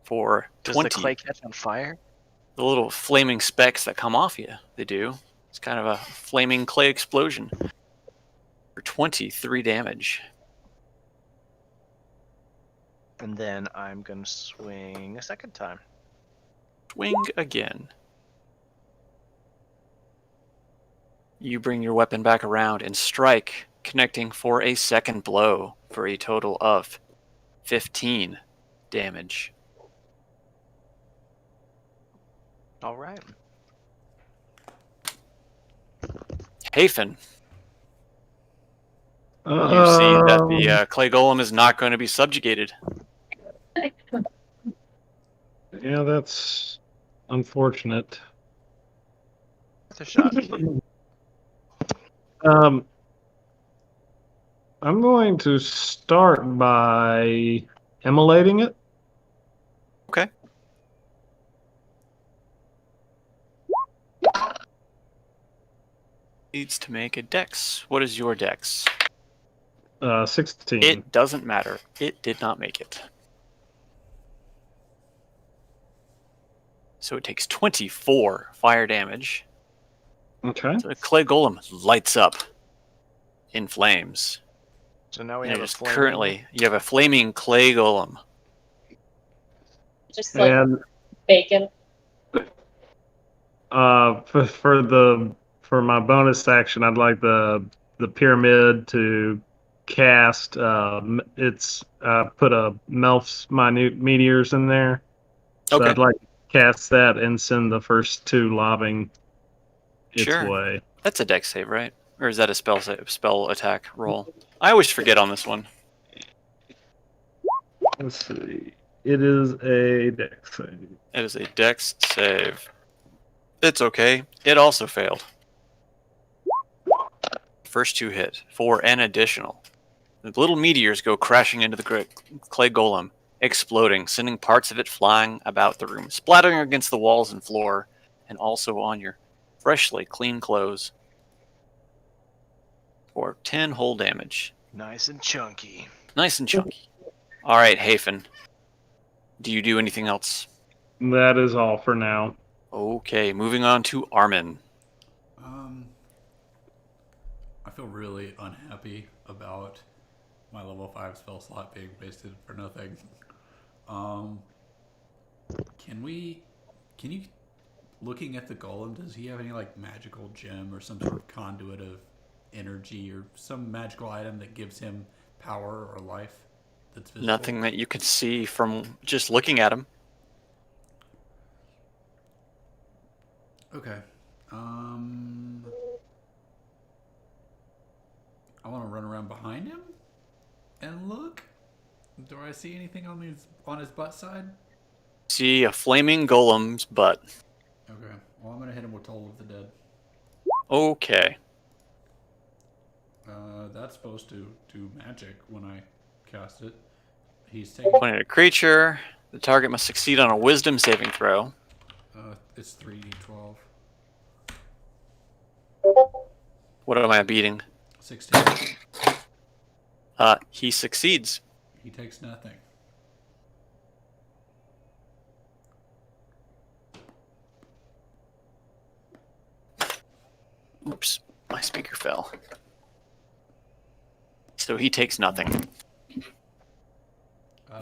For Does 20. the clay catch on fire? The little flaming specks that come off you, they do. It's kind of a flaming clay explosion. For 23 damage. And then I'm gonna swing a second time. Swing again. You bring your weapon back around and strike, connecting for a second blow for a total of 15 damage. All right. Hafen, you see that the clay golem is not going to be subjugated. Yeah, that's unfortunate. That's a shot. I'm going to start by immolating it. Okay. Needs to make a dex. What is your dex? 16. It doesn't matter. It did not make it. So it takes 24 fire damage. Okay. So the clay golem lights up in flames. So now we And have it a is flaming. currently, you have a flaming clay golem. just like And bacon. for my bonus action, I'd like the pyramid to cast. It's put a Melf's minute meteors in there. So Okay. I'd like to cast that and send the first 2 lobbing its Sure. way. That's a dex save, right? Or is that a spell attack roll? I always forget on this one. Let's see. It is a dex save. It is a dex save. It's okay. It also failed. First 2 hit for an additional. The little meteors go crashing into the clay golem, exploding, sending parts of it flying about the room, splattering against the walls and floor, and also on your freshly clean clothes. For 10 whole damage. Nice and chunky. Nice and chunky. All right, Hafen. Do you do anything else? That is all for now. Okay, moving on to Armin. I feel really unhappy about my level 5 spell slot being wasted for nothing. Can you, looking at the golem, does he have any like magical gem or some sort of conduit of energy or some magical item that gives him power or life that's visible? Nothing that you could see from just looking at him. Okay. I want to run around behind him and look. Do I see anything on his butt side? See a flaming golem's butt. Okay. Well, I'm gonna hit him with Toll of the Dead. Okay. That's supposed to do magic when I cast it. He's taking. When a creature, the target must succeed on a wisdom saving throw. It's 3d12. What am I beating? 16. He succeeds. He takes nothing. Oops, my speaker fell. So he takes nothing.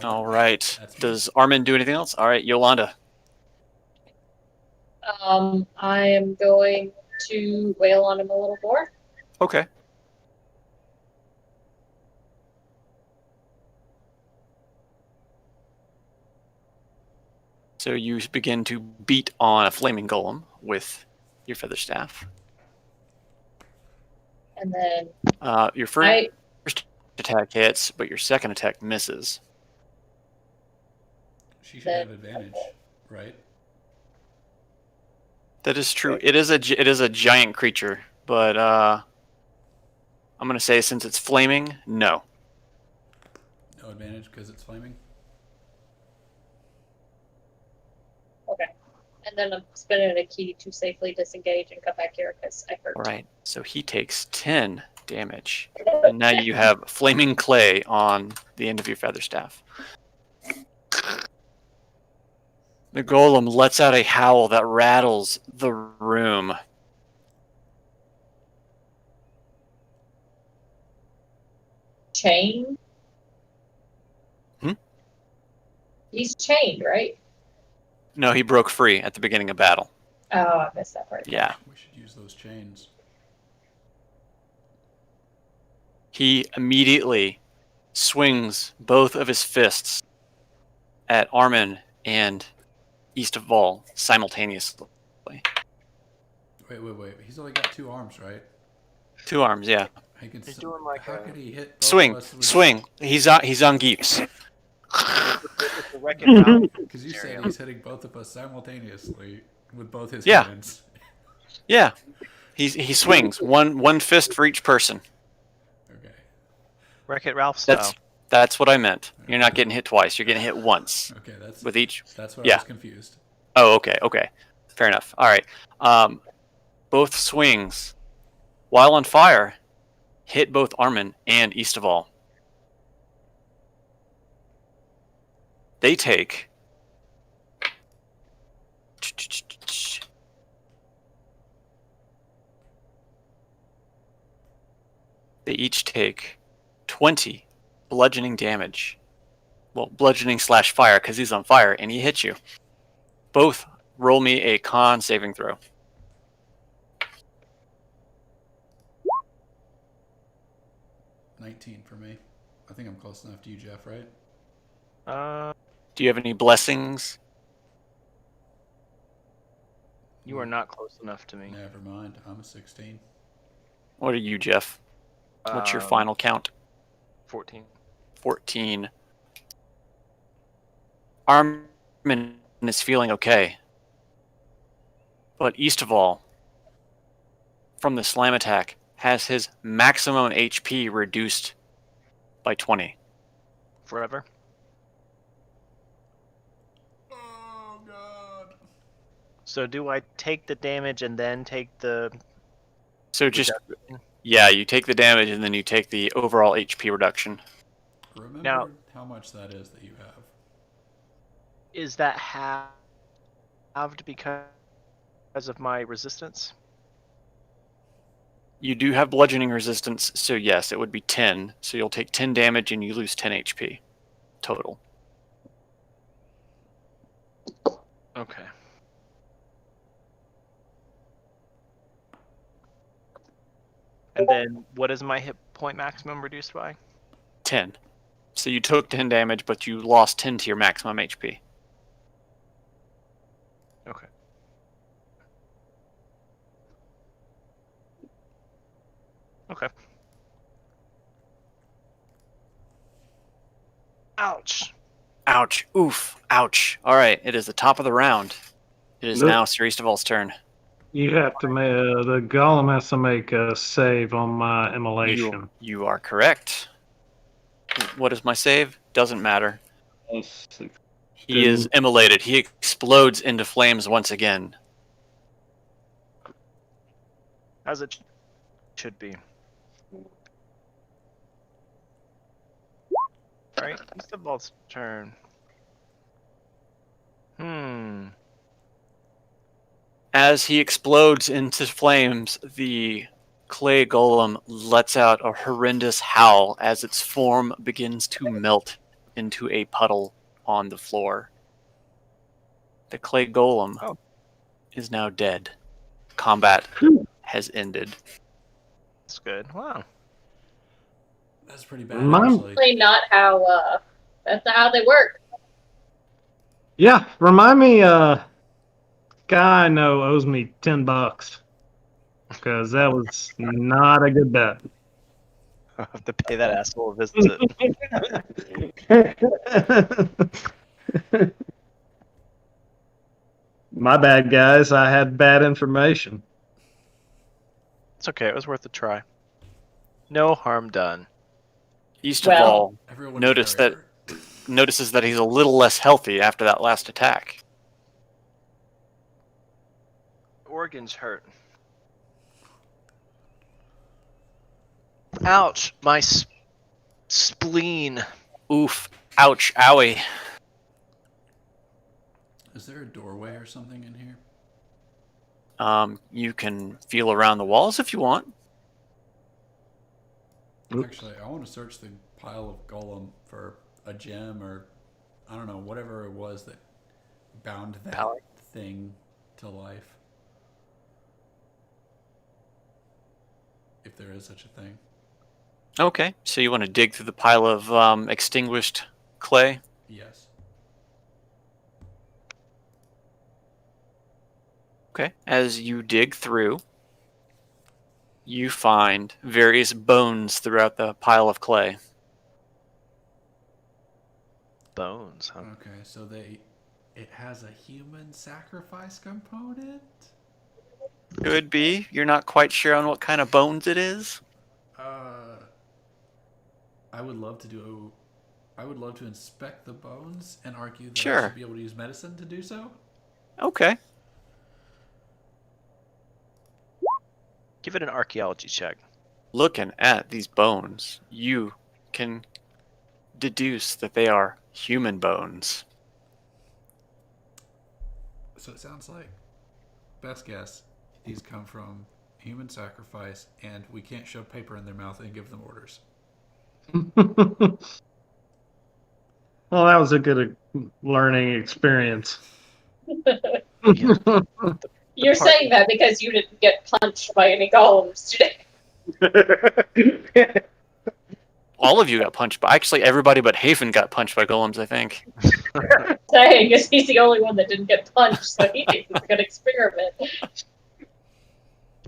All right. Does Armin do anything else? All right, Yolanda. I am going to wail on him a little more. Okay. So you begin to beat on a flaming golem with your feather staff. And then Your first attack hits, but your second attack misses. She should have advantage, right? That is true. It is a giant creature, but I'm gonna say since it's flaming, no. No advantage because it's flaming. Okay. And then I'm spinning a key to safely disengage and come back here because I hurt. All right. So he takes 10 damage, and now you have flaming clay on the end of your feather staff. The golem lets out a howl that rattles the room. Chained? Hmm? He's chained, right? No, he broke free at the beginning of battle. Oh, I missed that part. Yeah. We should use those chains. He immediately swings both of his fists at Armin and East of Vol simultaneously. Wait. He's only got 2 arms, right? 2 arms, yeah. He can He's doing like how a could he hit both Swing, of us with- swing. He's on Geeps. it's a Wreck-It Ralph. Because you said he's hitting both of us simultaneously with both his Yeah. hands. Yeah, he swings one fist for each person. Okay. Wreck-It Ralph style. That's what I meant. You're not getting hit twice. You're getting hit once Okay, that's with each. what I Yeah. was confused. Oh, okay. Fair enough. All right. Both swings, while on fire, hit both Armin and East of All. They take. They each take 20 bludgeoning damage. Well, bludgeoning / fire, because he's on fire, and he hits you. Both roll me a con saving throw. $19 for me. I think I'm close enough to you, Jeff, right? Do you have any blessings? You are not close enough to me. Never mind. I'm a 16. What are you, Jeff? What's your Um, final count? 14. 14. Armin is feeling okay. But Eastaval, from the slam attack, has his maximum HP reduced by 20. Forever. Oh god. So do I take the damage and then take the... So just, yeah, you take the damage and then you take the overall HP reduction. Remember Now- how much that is that you have. Is that halved because of my resistance? You do have bludgeoning resistance, so yes, it would be 10. So you'll take 10 damage and you lose 10 HP total. Okay. And then what is my hit point maximum reduced by? 10. So you took 10 damage, but you lost 10 to your maximum HP. Okay. Okay. Ouch. Ouch. Oof. Ouch. All right, it is the top of the round. It is Nope. now Sir Eastaval's turn. You have to make the golem has to make a save on my immolation. You are correct. What is my save? Doesn't matter. He is immolated. He explodes into flames once again. As it should be. Alright, it's the ball's turn. As he explodes into flames, the clay golem lets out a horrendous howl as its form begins to melt into a puddle on the floor. The clay golem is now dead. Combat has ended. That's good. Wow. That's pretty bad, Mine- actually. Probably not how. That's not how they work. Yeah, remind me. Guy I know owes me $10 because that was not a good bet. I'll have to pay that asshole a visit. My bad, guys. I had bad information. It's okay, it was worth a try. No harm done. East Well- of all, Everyone's notice very that- hurt. notices that he's a little less healthy after that last attack. Organs hurt. Ouch! My spleen. Oof. Ouch. Owie. Is there a doorway or something in here? You can feel around the walls if you want. Oops. Actually, I want to search the pile of golem for a gem or I don't know, whatever it was that bound that Pallet. thing to life. If there is such a thing. Okay, so you want to dig through the pile of extinguished clay? Yes. Okay. As you dig through, you find various bones throughout the pile of clay. Bones, huh? Okay, so it has a human sacrifice component? Could be. You're not quite sure on what kind of bones it is. I would love to inspect the bones and argue that I Sure. should be able to use medicine to do so. Okay. Give it an archaeology check. Looking at these bones, you can deduce that they are human bones. So it sounds like, best guess, these come from human sacrifice, and we can't shove paper in their mouth and give them orders. Well, that was a good learning experience. You're saying that because you didn't get punched by any golems today. All of you got punched by. Actually, everybody but Hafen got punched by golems, I think. Saying because he's the only one that didn't get punched, so he thinks it's a good experiment.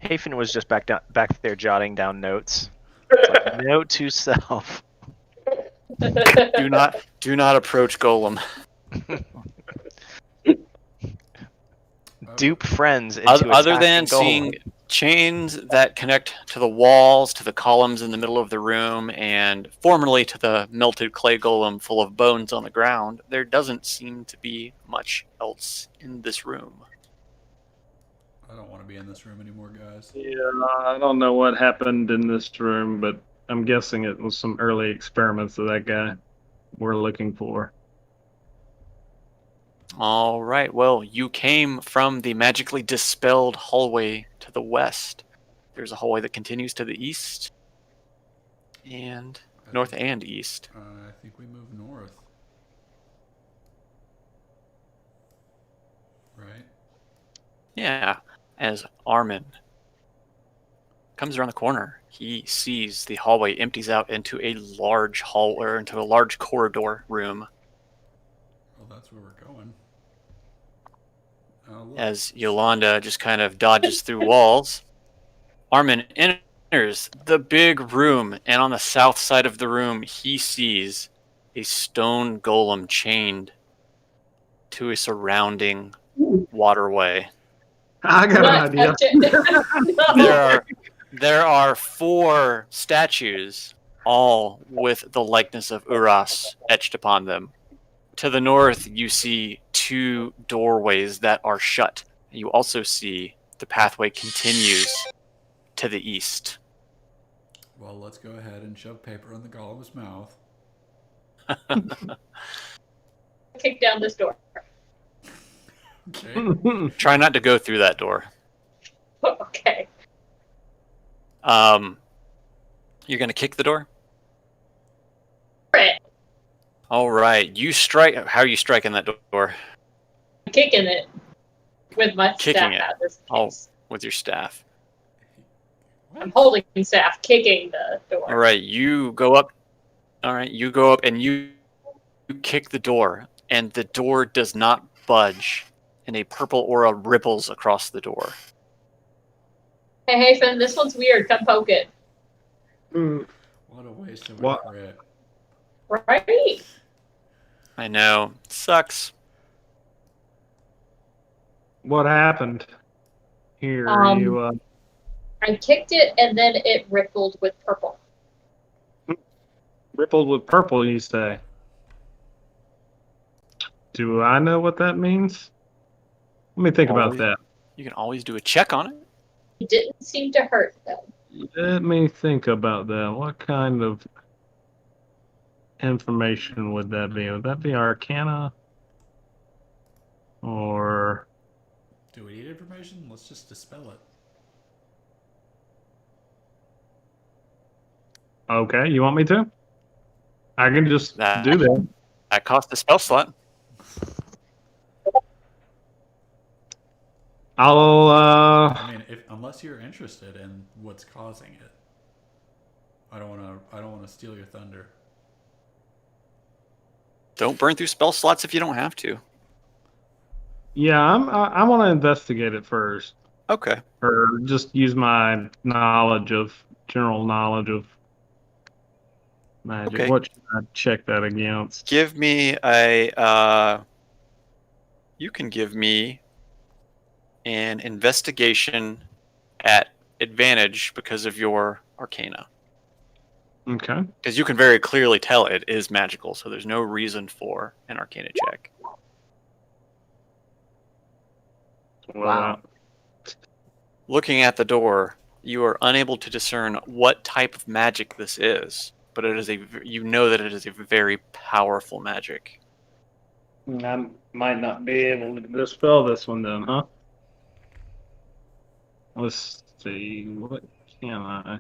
Hafen was just back there jotting down notes. It's like, note to self. Do not approach golem. Dupe friends into Other attacking than Golem. seeing chains that connect to the walls, to the columns in the middle of the room, and formerly to the melted clay golem full of bones on the ground, there doesn't seem to be much else in this room. I don't want to be in this room anymore, guys. Yeah, I don't know what happened in this room, but I'm guessing it was some early experiments of that guy we're looking for. All right, well, you came from the magically dispelled hallway to the west. There's a hallway that continues to the east and north and east. I think we move north. Right? Yeah, as Armin comes around the corner, he sees the hallway empties out into a large hall or into a large corridor room. Well, that's where we're going. Oh, look. As Yolanda just kind of dodges through walls, Armin enters the big room, and on the south side of the room, he sees a stone golem chained to a surrounding waterway. I got Not an idea. touch it. No. There are 4 statues, all with the likeness of Uras etched upon them. To the north, you see 2 doorways that are shut. You also see the pathway continues to the east. Well, let's go ahead and shove paper in the golem's mouth. Kick down this door. Okay. Try not to go through that door. Okay. You're gonna kick the door? Right. All right. You strike. How are you striking that door? Kicking it with my Kicking staff it. at this Oh, case. with your staff. I'm holding staff, kicking the door. All right. You go up. All right. You go up and you kick the door, and the door does not budge, and a purple aura ripples across the door. Hey, Finn, this one's weird. Come poke it. What a waste of a What? crit. Right? I know. Sucks. What happened here? I kicked it and then it rippled with purple. Rippled with purple, you say? Do I know what that means? Let me think about Always- that. You can always do a check on it. It didn't seem to hurt, though. Let me think about that. What kind of information would that be? Would that be Arcana? Or Do we need information? Let's just dispel it. okay, you want me to? I can just That- do that. That costs a spell slot. I'll I mean, unless you're interested in what's causing it, I don't want to steal your thunder. Don't burn through spell slots if you don't have to. yeah, I want to investigate it first, Okay. or just use my general knowledge of magic. Okay. What should I check that against? Give me a. You can give me an investigation at advantage because of your Arcana. Okay. Because you can very clearly tell it is magical, so there's no reason for an Arcana check. Wow. Looking at the door, you are unable to discern what type of magic this is, but it is you know that it is a very powerful magic. I might not be able to dispel this one then, huh? Let's see. What can I?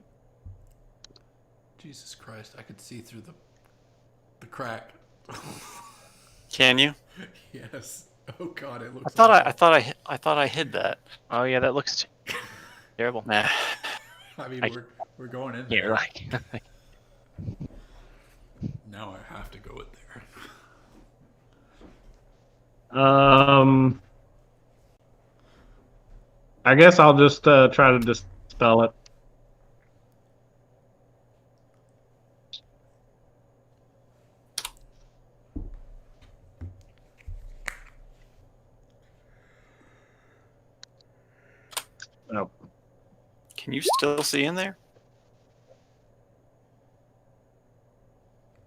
Jesus Christ, I could see through the crack. Can you? Yes. Oh God, it looks. I thought I hid that. Oh yeah, that looks terrible. Nah. I mean, we're going in You're there. like, Now I have to go in there. I guess I'll just try to dispel it. Oh. Can you still see in there?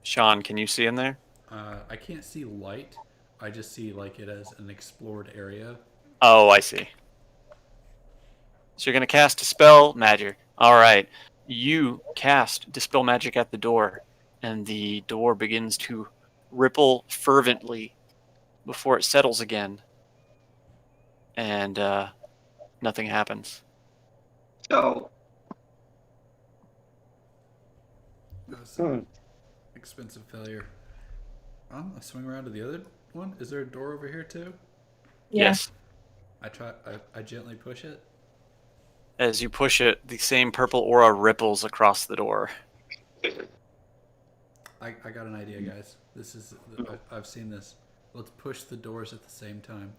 Sean, can you see in there? I can't see light. I just see like it as an explored area. Oh, I see. So you're going to cast Dispel Magic. All right. You cast Dispel Magic at the door, and the door begins to ripple fervently before it settles again. And nothing happens. Oh. That was an expensive failure. I'll swing around to the other one. Is there a door over here too? Yeah. Yes. I gently push it. As you push it, the same purple aura ripples across the door. I got an idea, guys. This is I've seen this. Let's push the doors at the same time.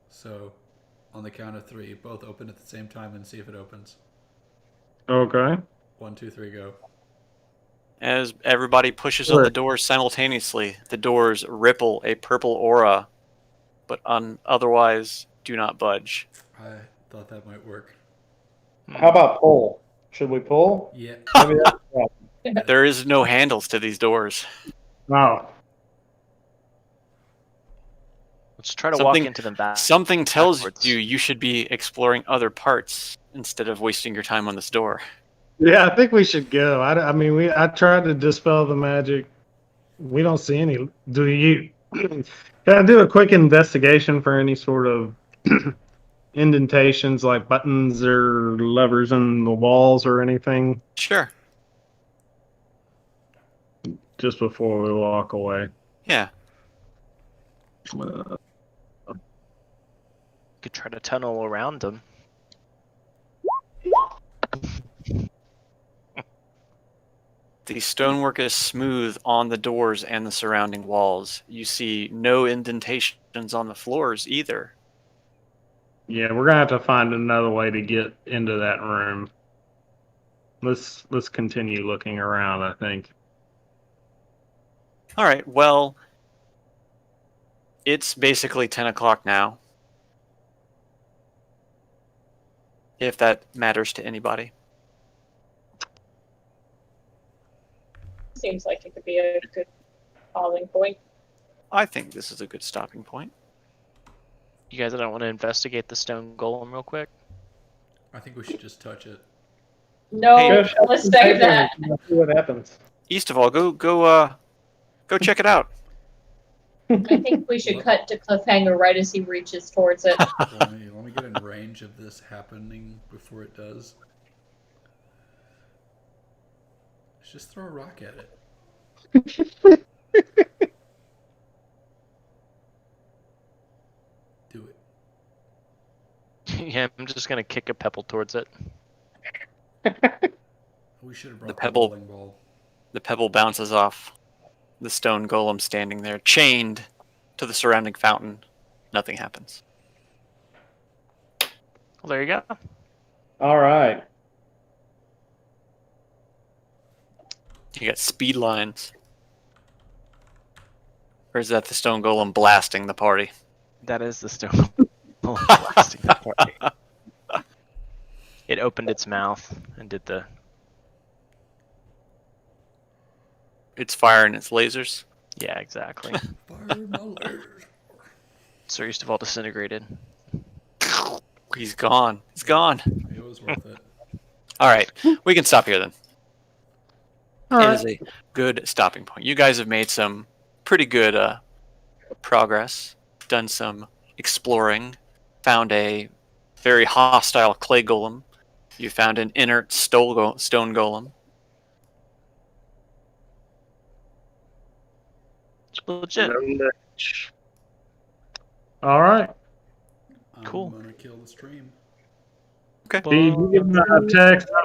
So, on the count of 3, both open at the same time and see if it opens. Okay. 1, 2, 3, go. As everybody pushes on the doors simultaneously, the doors ripple a purple aura, but otherwise do not budge. I thought that might work. How about pull? Should we pull? Yeah. Maybe that's There is no handles to these doors. Oh. Let's try to walk into them back. Something tells backwards. you should be exploring other parts instead of wasting your time on this door. Yeah, I think we should go. I mean, I tried to dispel the magic. We don't see any. Do you? Can I do a quick investigation for any sort of indentations, like buttons or levers in the walls or anything, Sure. just before we walk away? Yeah. Could try to tunnel around them. The stonework is smooth on the doors and the surrounding walls. You see no indentations on the floors either. Yeah, we're gonna have to find another way to get into that room. Let's continue looking around, I think. All right, well, it's basically 10 o'clock now. If that matters to anybody. Seems like it could be a good calling point. I think this is a good stopping point. You guys don't want to investigate the stone golem real quick? I think we should just touch it. No, Hey, let's save that. See what happens. East of all, go check it out. I think we should cut to cliffhanger right as he reaches towards it. Let me get in range of this happening before it does. Let's just throw a rock at it. Do it. Yeah, I'm just gonna kick a pebble towards it. We should have brought The pebble. bowling ball. The pebble bounces off the stone golem standing there, chained to the surrounding fountain. Nothing happens. Well, there you go. All right. You got speed lines. Or is that the stone golem blasting the party? That is the stone golem blasting the party. It opened its mouth and did the... It's firing its lasers. Yeah, exactly. Fire my lasers. Sir East of all disintegrated. He's gone. He's gone. It was worth it. All right, we can stop here then. All It right. is a good stopping point. You guys have made some pretty good progress, done some exploring, found a very hostile clay golem. You found an inert stone golem. It's legit. All right. Cool. I'm gonna kill the stream. Okay. Steve, you give me a text.